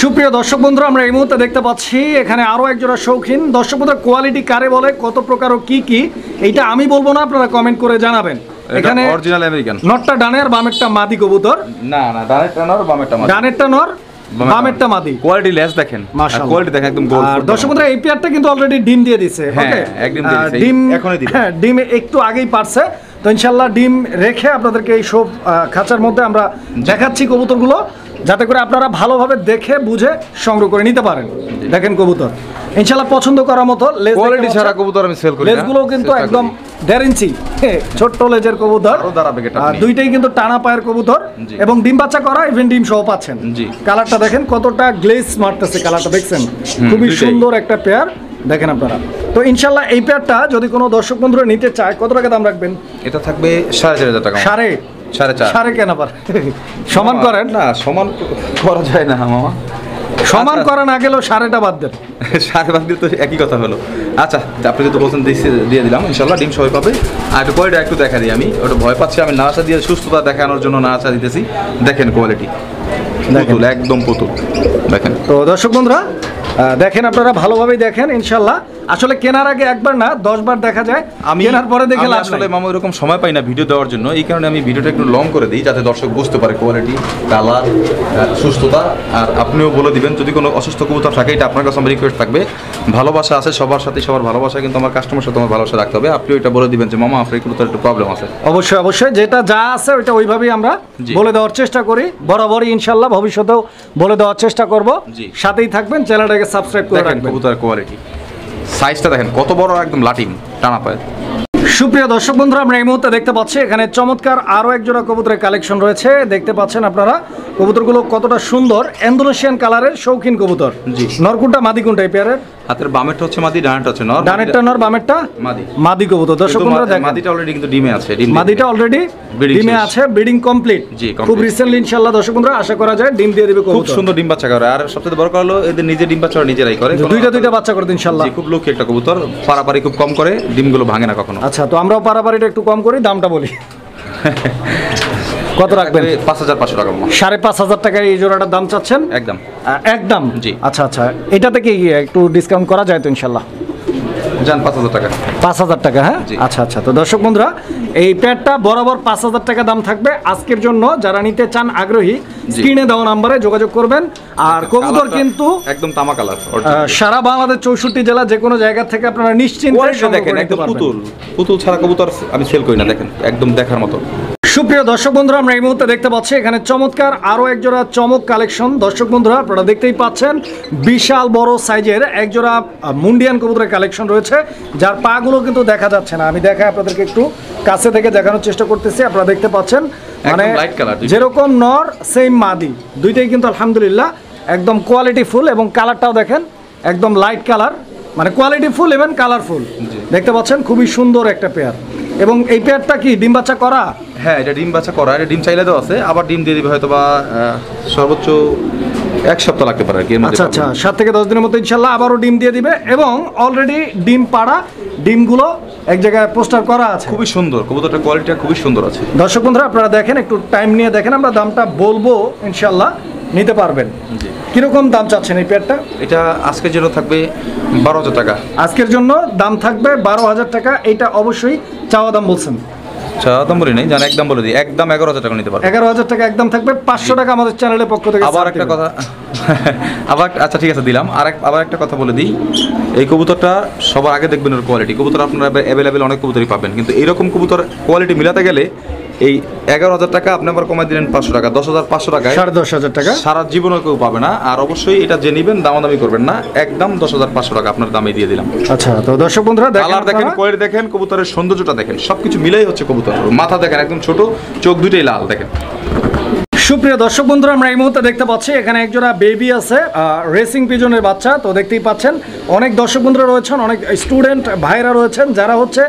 A: সুপ্রিয় দর্শক বন্ধুরা, আমরা এই মুহূর্তে দেখতে পাচ্ছি এখানে আরো একজোড়া শৌখিন। দর্শক বন্ধুরা কোয়ালিটি কারে বলে, কত প্রকার ও কি কি, এইটা আমি বলবো না, আপনারা কমেন্ট করে জানাবেন। এখানে
B: অরিজিনাল আমেরিকান,
A: নরটা ডানে আর বামেরটা মাদি কবুতর।
B: না না, ডানেরটা নর, বামেরটা মাদি।
A: ডানেরটা নর, বামেরটা মাদি।
B: কোয়ালিটি লেস দেখেন,
A: মাশাআল্লাহ,
B: কোয়ালিটি দেখেন একদম গোল্ড।
A: আর দর্শক বন্ধুরা এই পেয়ারটা কিন্তু অলরেডি ডিম দিয়ে দিয়েছে।
B: ওকে, একদম দিয়ে দিয়েছে,
A: ডিম
B: এখনই দিবে।
A: হ্যাঁ, ডিম একটু আগেই পারছে। তো ইনশাআল্লাহ ডিম রেখে আপনাদেরকে এই সব খাঁচার মধ্যে আমরা দেখাচ্ছি কবুতরগুলো, যাতে করে আপনারা ভালোভাবে দেখে বুঝে সংগ্রহ করে নিতে পারেন। দেখেন কবুতর ইনশাআল্লাহ পছন্দ করার মতো।
B: কোয়ালিটি ছাড়া কবুতর আমি সেল করি না।
A: লেজগুলো কিন্তু একদম 1.5 ইঞ্চি ছোট্ট লেজের কবুতর, দুইটাই কিন্তু টানা পায়ের কবুতর এবং ডিম বাচ্চা করা, ইভেন ডিম সহ পাচ্ছেন। কালারটা দেখেন কতটা গ্লেজ মারতেছে, কালারটা দেখছেন, খুবই সুন্দর একটা পেয়ার। দেখেন আপনারা। তো ইনশাআল্লাহ এই পেয়ারটা যদি কোনো দর্শক বন্ধুরা নিতে চায় কত টাকা দাম রাখবেন?
B: এটা থাকবে 4500 টাকা।
A: সাড়ে কেন পার সমান করেন না,
B: সমান করা যায় না মামা,
A: সমান করা না গেলেও সাড়েটা বাদ দেন।
B: সাড়ে বাদ দিলে তো একই কথা হলো। আচ্ছা আপনি যদি বলছেন দিয়ে দিলাম, ইনশাল্লাহ ডিম সবাই পাবে। আর একটু কোয়ালিটি একটু দেখা দিই, আমি ওটা ভয় পাচ্ছি, আমি নাড়াচা দিয়ে সুস্থতা দেখানোর জন্য নাড়াচা দিতেছি। দেখেন কোয়ালিটি পুতুল, একদম পুতুল। দেখেন
A: তো দর্শক বন্ধুরা দেখেন, আপনারা ভালোভাবেই দেখেন ইনশাল্লাহ। আসলে কেনার আগে একবার না 10 বার দেখা যায়, আমি কেনার পরে দেখে লাভ নাই।
B: আসলে মামা এরকম সময় পাই না ভিডিও দেওয়ার জন্য, এই কারণে আমি ভিডিওটা একটু লং করে দিই, যাতে দর্শক বুঝতে পারে কোয়ালিটি, কালার, সুস্থতা। আর আপনিও বলে দিবেন যদি কোনো অসুস্থ কবুতর থাকে, এটা আপনার কাছে আমার রিকোয়েস্ট থাকবে। ভালোবাসা আছে সবার সাথে, সবার ভালোবাসা কিন্তু আমার কাস্টমার সাথে আমার ভালোবাসা রাখতে হবে। আপনিও এটা বলে দিবেন যে মামা আপনার কবুতর একটু প্রবলেম আছে।
A: অবশ্যই অবশ্যই, যেটা যা আছে ওইটা ওইভাবেই আমরা বলে দেওয়ার চেষ্টা করি, বরাবরই ইনশাল্লাহ ভবিষ্যতেও বলে দেওয়ার চেষ্টা করব। সাথেই থাকবেন, চ্যানেলটাকে সাবস্ক্রাইব করে রাখবেন।
B: কবুতরের কোয়ালিটি, সাইজটা দেখেন কত বড়, একদম লাটিম টানা পায়।
A: সুপ্রিয় দর্শক বন্ধুরা, আমরা এই মুহূর্তে দেখতে পাচ্ছি এখানে চমৎকার আরো এক জোড়া কবুতরের কালেকশন রয়েছে। দেখতে পাচ্ছেন আপনারা কবুতরগুলো কতটা সুন্দর, ইন্দোনেশিয়ান কালারের শৌখিন কবুতর।
B: জি।
A: নরকুনটা মাদি কোনটা এই পেয়ারের?
B: হাতের বামেরটা হচ্ছে মাদি, ডানেরটা হচ্ছে নর।
A: ডানেরটা নর, বামেরটা
B: মাদি।
A: মাদি কবুতর। দর্শক বন্ধুরা দেখেন
B: মাদিটা অলরেডি কিন্তু ডিমে আছে,
A: মাদিটা অলরেডি ডিমে আছে, ব্রিডিং কমপ্লিট। খুব রিসেন্টলি ইনশাআল্লাহ দর্শক বন্ধুরা আশা করা যায় ডিম দিয়ে দিবে কবুতর।
B: খুব সুন্দর ডিম বাচ্চা করে, আর সবচেয়ে বড় কথা হলো এদের নিজে ডিম বাচ্চা নিজেরাই করে,
A: দুইটা বাচ্চা করে ইনশাআল্লাহ।
B: খুব লক্ষ্য একটা কবুতর, পারাপারি খুব কম করে, ডিমগুলো ভাঙে না কখনো।
A: আচ্ছা, তো আমরাও পারাপারিটা একটু কম করি, দামটা বলি। কত রাখবেন?
B: 5500 টাকা।
A: 5500 টাকায় এই জোড়াটার দাম চাচ্ছেন?
B: একদম
A: একদম।
B: জি।
A: আচ্ছা আচ্ছা, এটাতে কি একটু ডিসকাউন্ট করা যায় তো ইনশাল্লাহ?
B: যান 5000 টাকা।
A: 5000 টাকা, হ্যাঁ। আচ্ছা আচ্ছা, তো দর্শক বন্ধুরা এই প্যাডটা বরাবর 5000 টাকা দাম থাকবে আজকের জন্য। যারা নিতে চান আগ্রহী স্ক্রিনে দেওয়া নাম্বারে যোগাযোগ করবেন। আর কবুতর কিন্তু
B: একদম তামা কালার,
A: সারা বাংলাদেশ 64 জেলা যে কোনো জায়গা থেকে আপনারা নিশ্চিন্তে
B: দেখেন। একদম পুতুল ছাড়া কবুতর আমি সেল করি না, দেখেন একদম দেখার মতো।
A: সুপ্রিয় দর্শক বন্ধুরা, আমরা এই মুহূর্তে দেখতে পাচ্ছি এখানে চমৎকার আরও একজোড়া চমক কালেকশন। দর্শক বন্ধুরা আপনারা দেখতেই পাচ্ছেন বিশাল বড় সাইজের একজোড়া মুন্ডিয়ান কবুতরের কালেকশন রয়েছে, যার পাগুলো কিন্তু দেখা যাচ্ছে না। আমি দেখাই আপনাদেরকে, একটু কাছে থেকে দেখানোর চেষ্টা করতেছি। আপনারা দেখতে পাচ্ছেন মানে যেরকম নর সেম মাদি, দুইটাই কিন্তু আলহামদুলিল্লাহ একদম কোয়ালিটি ফুল, এবং কালারটাও দেখেন একদম লাইট কালার, মানে কোয়ালিটি ফুল এবং কালারফুল। দেখতে পাচ্ছেন খুবই সুন্দর একটা পেয়ার। এবং এই পেয়ারটা কি ডিম বাচ্চা করা?
B: হ্যাঁ, এটা ডিম বাচ্চা করা। এটা ডিম চাইলে তো আছে, আবার ডিম দিয়ে দিবে হয়তো বা সর্বোচ্চ 1 সপ্তাহ লাগতে পারে আর কি।
A: আচ্ছা আচ্ছা, 7 থেকে 10 দিনের মধ্যে ইনশাল্লাহ আবারও ডিম দিয়ে দিবে, এবং অলরেডি ডিম পাড়া, ডিমগুলো এক জায়গায় পোস্টার করা আছে।
B: খুবই সুন্দর কবুতরটার কোয়ালিটিটা খুবই সুন্দর আছে।
A: দর্শক বন্ধুরা আপনারা দেখেন, একটু টাইম নিয়ে দেখেন, আমরা দামটা বলবো ইনশাল্লাহ, নিতে পারবেন। কিরকম দাম চাচ্ছেন এই পেয়ারটা?
B: এটা আজকের জন্য থাকবে 12000 টাকা।
A: আজকের জন্য দাম থাকবে 12000 টাকা। এটা অবশ্যই চাওয়া দাম বলছেন?
B: চাওয়া দাম বলি নাই, জান একদম বলে দিই, একদম 11000 টাকা নিতে পারবে।
A: 11000 টাকা একদম থাকবে। 500 টাকা আমাদের চ্যানেলের পক্ষ থেকে।
B: আবার একটা কথা আবার আচ্ছা ঠিক আছে দিলাম। আবার একটা কথা বলে দিই, এই কবুতরটা সবার আগে দেখবেন ওর কোয়ালিটি। কবুতর আপনারা অ্যাভেলেবেল অনেক কবুতরই পাবেন, কিন্তু এইরকম কবুতর কোয়ালিটি মিলাতে গেলে এই 11000 টাকা আপনি আবার কমাই দিলেন 500 টাকা, 10500 টাকায়
A: 10500 টাকা
B: সারা জীবনও কেউ পাবে না। আর অবশ্যই এটা যে নিবেন দামাদামি করবেন না, একদম 10500 টাকা আপনার দামে দিয়ে দিলাম।
A: আচ্ছা, তো দর্শক বন্ধুরা
B: কালার দেখেন, কোয়ালিটি দেখেন, কবুতরের সৌন্দর্যটা দেখেন, সবকিছু মিলাই হচ্ছে কবুতর। মাথা দেখেন একদম ছোট, চোখ দুটোই লাল দেখেন।
A: সুপ্রিয় দর্শক বন্ধুরা আমরা এই মুহূর্তে দেখতে পাচ্ছি এখানে একজোড়া বেবি আছে, রেসিং পিজনের বাচ্চা। তো দেখতেই পাচ্ছেন অনেক দর্শক বন্ধুরা রয়েছেন, অনেক স্টুডেন্ট ভাইরা রয়েছেন যারা হচ্ছে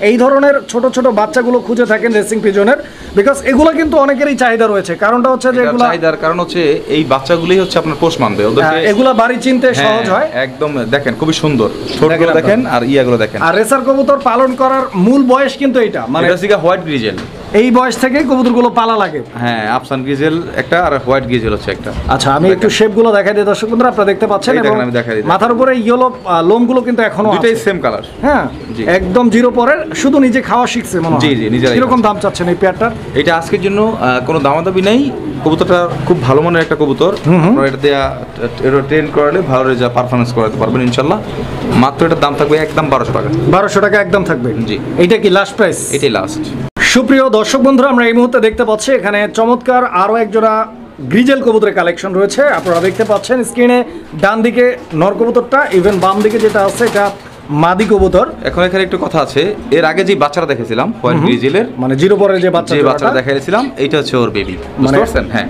A: এই ধরনের ছোট ছোট বাচ্চাগুলো খুঁজে থাকেন রেসিং পিজনের, বিকজ এগুলো কিন্তু অনেকেরই চাহিদা রয়েছে। কারণটা হচ্ছে যে এগুলো
B: চাহিদার কারণ হচ্ছে এই বাচ্চাগুলোই হচ্ছে আপনার পোষ মানবে, ওদেরকে
A: এগুলো বাড়ি চিনতে সহজ হয়।
B: একদম দেখেন খুবই সুন্দর, ছোটগুলো দেখেন আর ইয়াগুলো দেখেন।
A: আর রেসার কবুতর পালন করার মূল বয়স কিন্তু এটা, মানে
B: এটা হোয়াইট গ্রিজেল,
A: এই বয়স থেকেই কবুতরগুলো পালা লাগে।
B: হ্যাঁ, আফসান গ্রিজেল একটা আর হোয়াইট গ্রিজেল হচ্ছে একটা।
A: আচ্ছা, আমি একটু শেপগুলো দেখাই দিই দর্শক বন্ধুরা, আপনারা দেখতে পাচ্ছেন, এবং
B: আমি দেখাই দিই
A: মাথার উপরে ইয়েলো লোমগুলো কিন্তু এখনো আছে,
B: দুটোই সেম কালার।
A: হ্যাঁ, একদম জিরো পরের, শুধু নিজে খাওয়া শিখছে মনে হয়।
B: জি জি, নিজেরাই।
A: কিরকম দাম চাচ্ছেন এই পেয়ারটার?
B: এটা আজকের জন্য কোনো দামাদামি নেই, কবুতরটা খুব ভালো মানের একটা কবুতর। এটা দিয়ে ট্রেন করালে ভালো রেজাল্ট পারফরমেন্স করাতে পারবেন ইনশাল্লাহ। মাত্র এটার দাম থাকবে একদম 1200 টাকা।
A: 1200 টাকা একদম থাকবে?
B: জি।
A: এইটা কি লাস্ট প্রাইস?
B: এটাই লাস্ট।
A: সুপ্রিয় দর্শক বন্ধুরা আমরা এই মুহূর্তে দেখতে পাচ্ছি এখানে চমৎকার আরও একজোড়া গ্রিজেল কবুতরের কালেকশন রয়েছে। আপনারা দেখতে পাচ্ছেন স্ক্রিনে ডান দিকে নর কবুতরটা, ইভেন বাম দিকে যেটা আছে এটা মাদি কবুতর।
B: এখন এখানে একটু কথা আছে, এর আগে যে বাচ্চাটা দেখেছিলাম হোয়াইট গ্রিজেলের,
A: মানে জিরো পরের যে বাচ্চাটা
B: দেখাইছিলাম, এইটা হচ্ছে ওর বেবি, বুঝতে পারছেন? হ্যাঁ,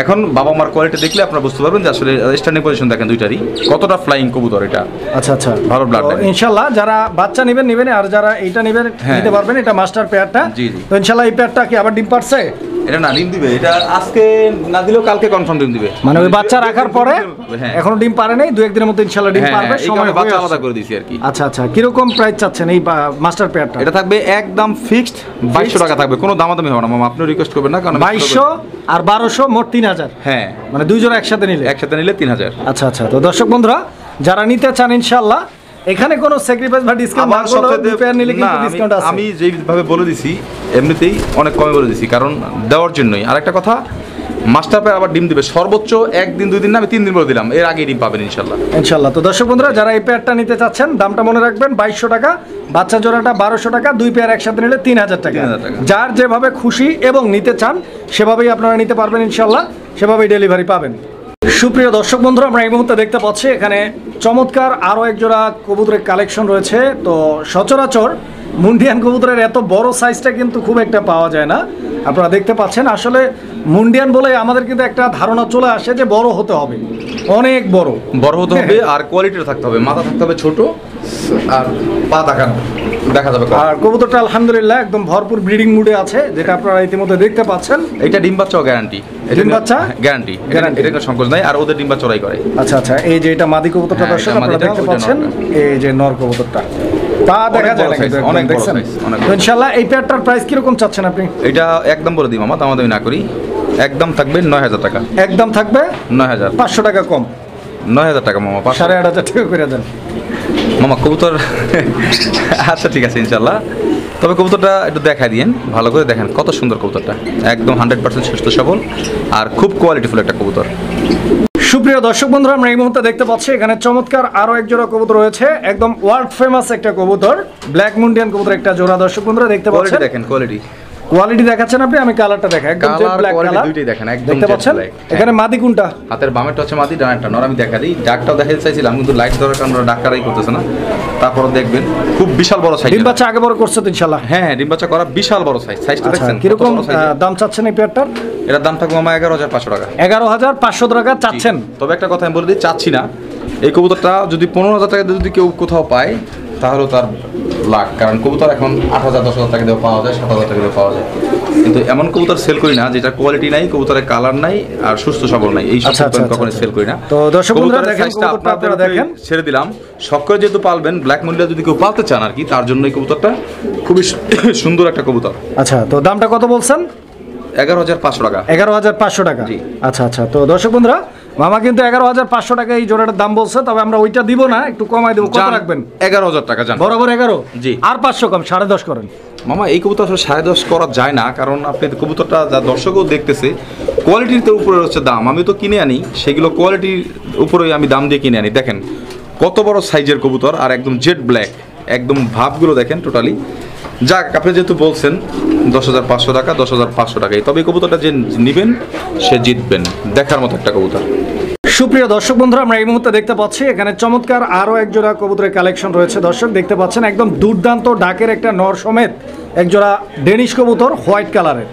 B: এখন বাবা মার কোয়ালিটি দেখলে আপনারা বুঝতে পারবেন যে আসলে স্ট্যান্ডিং পজিশন দেখেন দুইটারই কতটা ফ্লাইং কবুতর এটা।
A: আচ্ছা আচ্ছা,
B: ভালো ব্লাড।
A: ইনশাআল্লাহ যারা বাচ্চা নেবেন, আর যারা এইটা নেবেন নিতে পারবেন। এটা মাস্টার পেয়ারটা।
B: জি জি।
A: তো ইনশাআল্লাহ এই পেয়ারটা কি আবার ডিম পারছে?
B: এটা না, ডিম দিবে। এটা আজকে না দিলেও কালকে কনফার্ম ডিম দিবে,
A: মানে ওই বাচ্চা রাখার পরে এখনো ডিম পারে নাই, 2-1 দিনের মধ্যে ইনশাআল্লাহ ডিম পারবে। সময়
B: বাচ্চা আলাদা করে দিয়েছি আর কি।
A: আচ্ছা আচ্ছা, কিরকম প্রাইস চাচ্ছেন এই মাস্টার পেয়ারটা?
B: এটা থাকবে একদম ফিক্সড 2200 টাকা থাকবে, কোনো দামাদামি হবে না। মামা আপনি রিকোয়েস্ট করবেন না, কারণ
A: 2200 আর 1200 মোট 3000।
B: হ্যাঁ,
A: মানে দুই জোড়া একসাথে নিলে
B: 3000।
A: আচ্ছা আচ্ছা, তো দর্শক বন্ধুরা যারা নিতে চান ইনশাআল্লাহ এখানে কোনো স্যাক্রিফাইস বা ডিসকাউন্ট না করলে দুই পেয়ার নিলে কিন্তু ডিসকাউন্ট আছে।
B: আমি যেইভাবে বলে দিছি এমনিতেই অনেক কমে বলে দিছি, কারণ দেওয়ার জন্যই। আরেকটা কথা, মাস্টার পেয়ার আবার ডিম দিবে সর্বোচ্চ 1 দিন 2 দিন না, আমি 3 দিন বলে দিলাম, এর আগে ডিম পাবেন ইনশাআল্লাহ।
A: ইনশাআল্লাহ। তো দর্শক বন্ধুরা যারা এই পেয়ারটা নিতে চাচ্ছেন দামটা মনে রাখবেন, 2200 টাকা, বাচ্চা জোড়াটা 1200 টাকা, দুই পেয়ার একসাথে নিলে 3000 টাকা। যার যেভাবে খুশি এবং নিতে চান সেভাবেই আপনারা নিতে পারবেন ইনশাআল্লাহ, সেভাবেই ডেলিভারি পাবেন। সুপ্রিয় দর্শক বন্ধুরা আমরা এই মুহূর্তে দেখতে পাচ্ছি এখানে চমৎকার আরও একজোড়া কবুতরের কালেকশন রয়েছে। তো সচরাচর মুন্ডিয়ান কবুতরের এত বড় সাইজটা কিন্তু খুব একটা পাওয়া যায় না। আপনারা দেখতে পাচ্ছেন আসলে মুন্ডিয়ান বলে আমাদের কিন্তু একটা ধারণা চলে আসে যে বড় হতে হবে, অনেক বড়
B: হতে হবে, আর কোয়ালিটিটা থাকতে হবে, মাথা থাকতে হবে ছোট, আর পা দেখা যাবে।
A: আর কবুতরটা আলহামদুলিল্লাহ একদম ভরপুর ব্রিডিং মুডে আছে, যেটা আপনারা ইতিমধ্যে দেখতে পাচ্ছেন।
B: এটা ডিম বাচ্চাও গ্যারান্টি,
A: ডিম বাচ্চা
B: গ্যারান্টি, এটা কোনো সংকোচ নাই। আর ওদের ডিম বাচ্চা ওরাই করে।
A: আচ্ছা আচ্ছা, এই যে এটা মাদি কবুতরটা দর্শক আপনারা দেখতে পাচ্ছেন, এই যে নর কবুতরটা তা দেখা যায়
B: অনেক বড় size,
A: দেখছেন
B: অনেক
A: তো ইনশাআল্লাহ এই পেয়ারটার প্রাইস কিরকম চাচ্ছেন আপনি?
B: এটা একদম বলে দিই মামা, দামাদামি না করি, একদম থাকবে 9,000 টাকা।
A: একদম থাকবে
B: 9,000,
A: 500 টাকা কম,
B: 9,000 টাকা মামা,
A: 8,500 টাকা করে দেন
B: মামা কবুতর। আচ্ছা ঠিক আছে ইনশাল্লাহ, তবে কবুতরটা একটু দেখা দিয়েন, ভালো করে দেখেন কত সুন্দর কবুতরটা, একদম 100% সুস্থ সবল আর খুব কোয়ালিটিফুল একটা কবুতর।
A: সুপ্রিয় দর্শক বন্ধুরা, আমরা এই মুহূর্তে দেখতে পাচ্ছি এখানে চমৎকার আরো এক জোড়া কবুতর রয়েছে, একদম ওয়ার্ল্ড ফেমাস একটা কবুতর, ব্ল্যাক মুন্ডিয়ান কবুতর একটা জোড়া। দর্শক বন্ধুরা দেখতে পাচ্ছেন,
B: দেখেন
A: কোয়ালিটি দেখাচ্ছেন আপনি, আমি কালারটা দেখাই, একদম জেড ব্ল্যাক কালার
B: দুইটাই দেখেন, একদম
A: দেখতে পাচ্ছেন। এখানে মাদি কোনটা?
B: হাতের বামেরটা হচ্ছে মাদি, ডানারটা নর। আমি দেখা দিই, ডাকটাও দেখাতে চাইছিলাম কিন্তু লাইট ধরার কারণে ডাকারাই করতেছে না। তারপরে দেখবেন খুব বিশাল বড় সাইজ।
A: ডিম বাচ্চা আগে বড় করছে তো ইনশাআল্লাহ?
B: হ্যাঁ, ডিম বাচ্চা করা বিশাল বড় সাইজ। সাইজটা দেখছেন
A: কিরকম দাম চাচ্ছেন এই পেয়ারটার?
B: এটার দাম থাকবে মামা 11,500 টাকা।
A: 11,500 টাকা চাচ্ছেন?
B: তবে একটা কথা আমি বলে দিই, চাচ্ছি না। এই কবুতরটা যদি 15,000 টাকা যদি কেউ কোথাও পায় তাহলে তার লাখ, কারণ কবুতর এখন 8,000 10,000 টাকা দিয়ে পাওয়া যায়, 7,000 টাকা দিয়ে পাওয়া যায়। কিন্তু এমন কবুতর সেল করি না যেটা কোয়ালিটি নাই, কবুতরের কালার নাই আর সুস্থ সবল নাই, এই সব কখনো সেল করি না।
A: তো দর্শক বন্ধুরা দেখেন, কবুতরটা আপনারা দেখেন,
B: ছেড়ে দিলাম। শখ করে যেহেতু পালবেন, ব্ল্যাক মুন্ডিয়া যদি কেউ পালতে চান আর কি, তার জন্য এই কবুতরটা খুবই সুন্দর একটা কবুতর।
A: আচ্ছা, তো দামটা কত বলছেন?
B: 11,500 টাকা।
A: 11,500 টাকা। আচ্ছা আচ্ছা, তো দর্শক বন্ধুরা, মামা কিন্তু 11,500 টাকা এই জোড়াটার দাম বলছে, তবে আমরা ওইটা দিব না, একটু কমাই দেবো। কত রাখবেন?
B: 11,000 টাকা। জান
A: বরাবর 11?
B: জি।
A: আর 500 কম, 10.5 করেন।
B: মামা এই কবুতর আসলে 10.5 করা যায় না, কারণ আপনি কবুতরটা যা দর্শকও দেখতেছে কোয়ালিটির উপরে হচ্ছে দাম। আমি তো কিনে আনি, সেগুলো কোয়ালিটির উপরেই আমি দাম দিয়ে কিনে আনি। দেখেন কত বড় সাইজের কবুতর আর একদম জেড ব্ল্যাক, একদম ভাবগুলো দেখেন টোটালি। যাক, আপনি যেহেতু বলছেন 10,500 টাকা, 10,500 টাকাই, তবে এই কবুতরটা যে নিবেন সে জিতবেন, দেখার মতো একটা কবুতর।
A: সুপ্রিয় দর্শক বন্ধুরা, আমরা এই মুহূর্তে দেখতে পাচ্ছি এখানে চমৎকার আরো এক জোড়া কবুতরের কালেকশন রয়েছে। দর্শক দেখতে পাচ্ছেন একদম দুর্দান্ত ডাকের একটা নর সমেত এক জোড়া ডেনিশ কবুতর, হোয়াইট কালারের।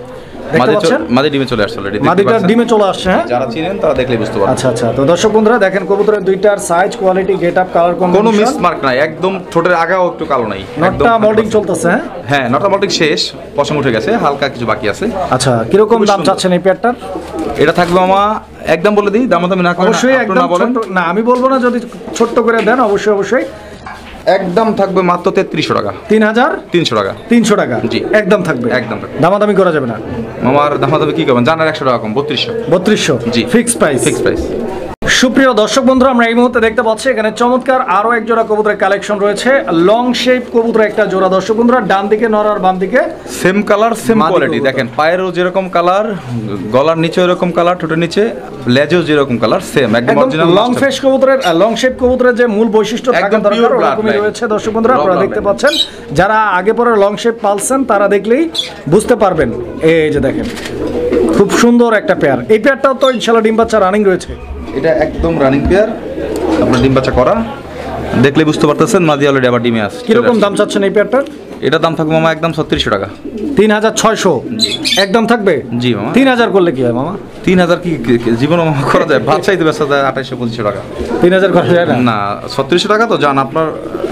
B: মাদি ডিমে চলে আসছে অলরেডি,
A: মাদিটা ডিমে চলে আসছে। হ্যাঁ,
B: যারা চিনেন তারা দেখলে বুঝতে পারবেন।
A: আচ্ছা আচ্ছা, তো দর্শক বন্ধুরা দেখেন কবুতরের দুইটার সাইজ, কোয়ালিটি, গেটআপ, কালার
B: কোনো মিস মার্ক নাই, একদম ঠোঁটের আগাও একটু কালো নাই।
A: নটটা মোল্ডিং চলতেছে? হ্যাঁ,
B: নটটা মোল্ডিং শেষ, পশম উঠে গেছে, হালকা কিছু বাকি আছে।
A: আচ্ছা, কিরকম দাম চাচ্ছেন এই পেয়ারটার?
B: এটা থাকবে মামা, একদম বলে দিই, দামাদামি না করেন
A: অবশ্যই, একদম ছোট না, আমি বলবো না, যদি ছোট্ট করে দেন অবশ্যই অবশ্যই।
B: একদম থাকবে মাত্র 3300 টাকা।
A: 3,300
B: টাকা।
A: 300 টাকা
B: জি,
A: একদম থাকবে।
B: একদম
A: দামাদামি করা যাবে না
B: মামার। দামাদামি কি করবেন জানার 100 টাকা কম, 3200। জি,
A: ফিক্সড প্রাইস। সুপ্রিয় দর্শক বন্ধুরা, আমরা এই মুহূর্তে দেখতে পাচ্ছি এখানে চমৎকার আরো এক জোড়া কবুতরের কালেকশন রয়েছে, লং শেপ কবুতর একটা জোড়া। দর্শক বন্ধুরা, ডান দিকে নর আর বাম দিকে
B: সেম কালার, সেম কোয়ালিটি। দেখেন পায়েরও যেরকম কালার, গলার নিচে এরকম কালার, ঠোঁটের নিচে লেজেও যেরকম কালার, সেম একদম অরিজিনাল
A: লং ফেস কবুতরের, লং শেপ কবুতরের যে মূল বৈশিষ্ট্য থাকা দরকার ওরকমই রয়েছে। দর্শক বন্ধুরা, আপনারা দেখতে পাচ্ছেন, যারা আগে পরে লং শেপ পালছেন তারা দেখলেই বুঝতে পারবেন। এই যে দেখেন, খুব সুন্দর একটা পেয়ার। এই পেয়ারটাও তো ইনশাআল্লাহ ডিম বাচ্চা রানিং রয়েছে।
B: এটা একদম রানিং পেয়ার, আপনার ডিম বাচ্চা করা, দেখলে বুঝতে পারতেছেন। মাদি অলরেডি আবার ডিমে আছে।
A: কিরকম দাম চাচ্ছেন এই পেয়ারটার?
B: এটা দাম থাকবে মামা একদম 3600 টাকা।
A: 3,600 একদম থাকবে?
B: জি মামা।
A: 3,000 করলে কি হয় মামা?
B: 3,000 কি জীবন করা যায়? বাচ্চাই তো ব্যস্ত যায় 2800-2500 টাকা।
A: 3,000 করা যায় না?
B: না, 3600 টাকা তো জান, আপনার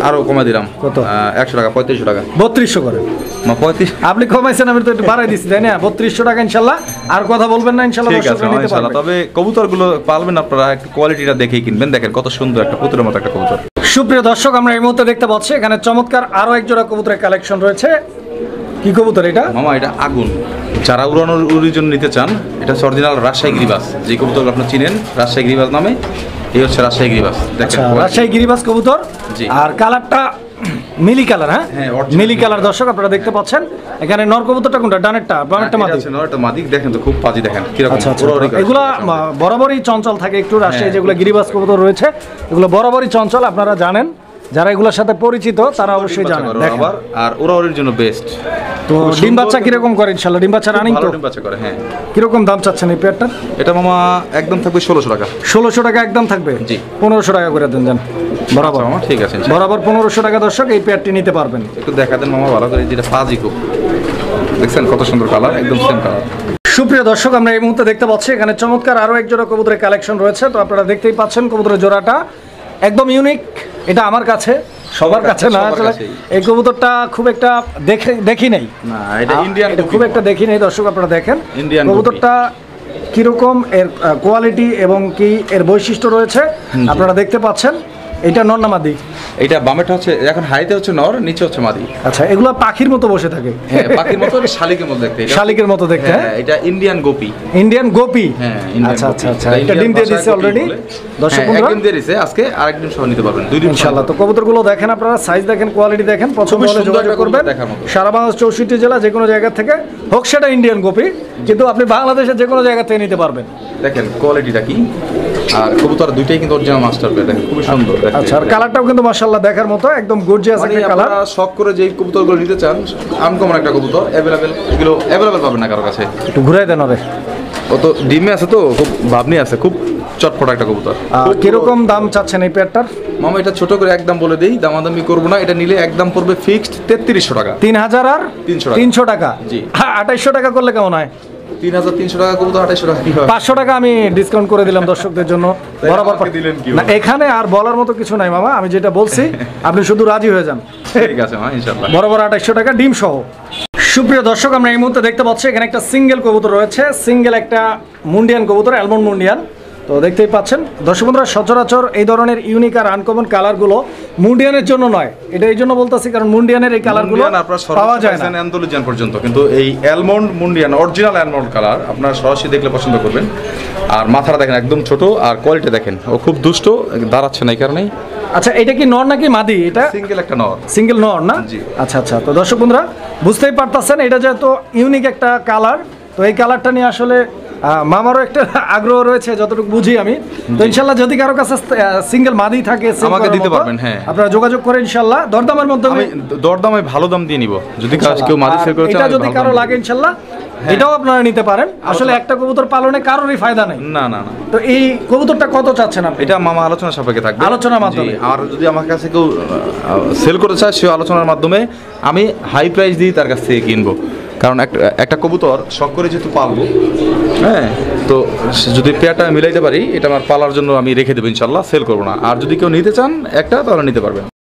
B: আরো কমাই দিলাম।
A: কত?
B: 100 টাকা, 3500 টাকা।
A: 3200 করে
B: মা 35
A: আপনি কমাইছেন, আমি তো একটু বাড়াই দিচ্ছি, তাই না? 3200 টাকা ইনশাআল্লাহ। আর কথা বলবেন না ইনশাআল্লাহ,
B: ঠিক আছে ইনশাআল্লাহ। তবে কবুতরগুলো পালবেন আপনারা একটু কোয়ালিটিটা দেখেই কিনবেন। দেখেন কত সুন্দর একটা পুতুলের মতো একটা কবুতর।
A: সুপ্রিয় দর্শক, আমরা এই মুহূর্তে দেখতে পাচ্ছি এখানে চমৎকার আরো এক জোড়া কবুতরের কালেকশন রয়েছে। কি কবুতর এটা
B: মামা? এটা আগুন। যারা উড়ানোর জন্য নিতে চান, এটা হচ্ছে অরিজিনাল রাজশাহী গিরিবাস, যে কবুতর আপনি চিনেন রাজশাহী গিরিবাস নামে। এই হচ্ছে রাজশাহী গিরিবাস। দেখেন
A: রাজশাহী গিরিবাস কবুতর। আর কালারটা মিলি কালার। হ্যাঁ, মিলি কালার। দর্শক আপনারা দেখতে পাচ্ছেন এখানে নর কবুতরটা কোনটা? ডানেরটা? বামেরটা মাদি?
B: নরটা মাদি। দেখেন তো খুব পাজি, দেখেন কিরকম।
A: এগুলা বরাবরই চঞ্চল থাকে একটু। রাজশাহী যেগুলো গিরিবাস কবুতর রয়েছে এগুলো বরাবরই চঞ্চল, আপনারা জানেন। যারা এগুলোর সাথে পরিচিত তারা অবশ্যই জানেন।
B: আর ওর জন্য বেস্ট।
A: তো ডিম বাচ্চা কিরকম করে ইনশাআল্লাহ? ডিম বাচ্চা রানিং তো?
B: ডিম বাচ্চা করে। হ্যাঁ।
A: কিরকম দাম চাচ্ছেন এই পেয়ারটা?
B: এটা মামা একদম থাকবে 1600 টাকা।
A: 1600 টাকা একদম থাকবে? জি। 1500 টাকা করে দেন বরাবর।
B: মামা ঠিক আছে,
A: বরাবর 1500 টাকা। দর্শক এই পেয়ারটি নিতে পারবেন।
B: একটু দেখা দেন মামা ভালো করে, যেটা পাজি খুব। দেখছেন কত সুন্দর কালার, একদম সেম কালার।
A: সুপ্রিয় দর্শক, আমরা এই মুহূর্তে দেখতে পাচ্ছি এখানে চমৎকার আরো এক জোড়া কবুতরের কালেকশন রয়েছে। তো আপনারা দেখতেই পাচ্ছেন কবুতরের জোড়াটা একদম ইউনিক। এটা আমার কাছে, সবার কাছে না আসলে। এই কবুতরটা খুব একটা দেখি নাই।
B: না, এটা ইন্ডিয়ান,
A: খুব একটা দেখি নাই। দর্শক আপনারা দেখেন
B: ইন্ডিয়ান
A: কবুতরটা কিরকম, এর কোয়ালিটি এবং কি এর বৈশিষ্ট্য রয়েছে আপনারা দেখতে পাচ্ছেন। এটা নর না মাদি?
B: এটা বামেটা হচ্ছে এখন হাইতে হচ্ছে নর, নিচে হচ্ছে মাদি।
A: আচ্ছা, এগুলো পাখির মতো বসে থাকে।
B: হ্যাঁ, পাখির মতো, শালিকের মতো দেখতে।
A: শালিকের মতো দেখতে।
B: হ্যাঁ, এটা ইন্ডিয়ান গোপি।
A: ইন্ডিয়ান গোপি।
B: হ্যাঁ,
A: আচ্ছা আচ্ছা আচ্ছা, এটা ডিম দিয়ে দিয়েছে অলরেডি। দর্শক বন্ধুরা,
B: একদিন দিয়ে দিয়েছে, আজকে আরেকদিন সহ নিতে পারবেন, 2 দিন
A: ইনশাআল্লাহ। তো কবুতরগুলো দেখেন আপনারা, সাইজ দেখেন, কোয়ালিটি দেখেন, পছন্দ হলে যোগাযোগ করবেন। সারা বাংলাদেশ 64 জেলা যে কোনো জায়গা থেকে হোক সেটা ইন্ডিয়ান গোপি, কিন্তু আপনি বাংলাদেশের যে কোনো জায়গা থেকে নিতে পারবেন।
B: দেখেন কোয়ালিটিটা কি, আর কবুতর দুইটাই কিন্তু অরিজিনাল মাস্টার পেয়ার, দেখেন খুব সুন্দর দেখতে।
A: আচ্ছা, আর কালারটাও কিন্তু মাশাআল্লাহ দেখার মতো, একদম গর্জিয়াস একটা কালার।
B: আপনারা শখ করে যেই কবুতরগুলো নিতে চান, আনকমন একটা কবুতর, অ্যাভেলেবেল, এগুলো অ্যাভেলেবেল পাবেন না কারো কাছে।
A: একটু ঘুরাই দেন ওরে।
B: ও তো ডিমে আছে, তো খুব ভাবনি আছে, খুব চটপট একটা কবুতর।
A: কিরকম দাম চাচ্ছেন এই পেয়ারটার?
B: মামা এটা ছোট করে একদম বলে দেই, দামাদামি করবো না। এটা নিলে একদম পড়বে ফিক্সড 3300 টাকা।
A: 3000 আর 300 টাকা।
B: জি।
A: 2800 টাকা করলে কেমন হয়?
B: 3300 টাকা কবুতর 2800 টাকা কি হয়?
A: 500 টাকা আমি ডিসকাউন্ট করে দিলাম দর্শকদের জন্য। বরাবর
B: আমাকে দিলেন কি?
A: না, এখানে আর বলার মতো কিছু নাই মামা, আমি যেটা বলছি আপনি শুধু রাজি হয়ে যান।
B: ঠিক আছে মা, ইনশাআল্লাহ।
A: বরাবর 2800 টাকা ডিম সহ। সুপ্রিয় দর্শক, আমরা এই মুহূর্তে দেখতে পাচ্ছি এখানে একটা সিঙ্গেল কবুতর রয়েছে, সিঙ্গেল একটা মুন্ডিয়ান কবুতর, অ্যালমন্ড মুন্ডিয়ান। তো দেখতেই পাচ্ছেন দর্শক বন্ধুরা, সচরাচর এই ধরনের ইউনিক আর আনকমন কালারগুলো মুন্ডিয়ানের জন্য নয়, এটা এই জন্য বলতেছি কারণ মুন্ডিয়ানের এই কালারগুলো পাওয়া যায় না
B: অ্যান্ডালুজিয়ান পর্যন্ত, কিন্তু এই অ্যালমন্ড মুন্ডিয়ান অরিজিনাল অ্যালমন্ড কালার আপনারা সরাসরি দেখলে পছন্দ করবেন। আর মাথাটা দেখেন একদম ছোট, আর কোয়ালিটি দেখেন, ও খুব দুষ্ট, দাঁড়াচ্ছে না এই কারণেই।
A: আচ্ছা, এটা কি নর নাকি মাদি? এটা
B: সিঙ্গেল একটা নর।
A: সিঙ্গেল নর না?
B: জি।
A: আচ্ছা আচ্ছা, তো দর্শক বন্ধুরা বুঝতেই পারতেছেন এটা যেহেতু ইউনিক একটা কালার, তো এই কালারটা নিয়ে আসলে মামারও একটা আগ্রহ রয়েছে যতটুকু বুঝি আমি। তো ইনশাল্লাহ যদি কারো কাছে সিঙ্গেল মাদি থাকে
B: আমাকে দিতে পারবেন। হ্যাঁ,
A: আপনারা যোগাযোগ করে ইনশাল্লাহ দরদামের মাধ্যমে।
B: দরদামে ভালো দাম দিয়ে নিব, যদি কেউ মাদি সেল করে।
A: এটা যদি কারো লাগে ইনশাল্লাহ এটাও আপনারা নিতে পারেন। আসলে একটা কবুতর পালনে কারোরই ফায়দা নেই।
B: না না না।
A: তো এই কবুতরটা কত চাচ্ছেন আপনি?
B: এটা মামা আলোচনা সাপেক্ষে থাকবে,
A: আলোচনার মাধ্যমে।
B: আর যদি আমার কাছে কেউ সেল করতে চায়, সে আলোচনার মাধ্যমে আমি হাই প্রাইস দিয়ে তার কাছ থেকে কিনবো। কারণ একটা কবুতর শখ করে যেহেতু পালবো, হ্যাঁ, তো যদি পেয়ারটা মিলাইতে পারি, এটা আমার পালার জন্য আমি রেখে দেবো ইনশাল্লাহ, সেল করবো না। আর যদি কেউ নিতে চান একটা, তাহলে নিতে পারবেন।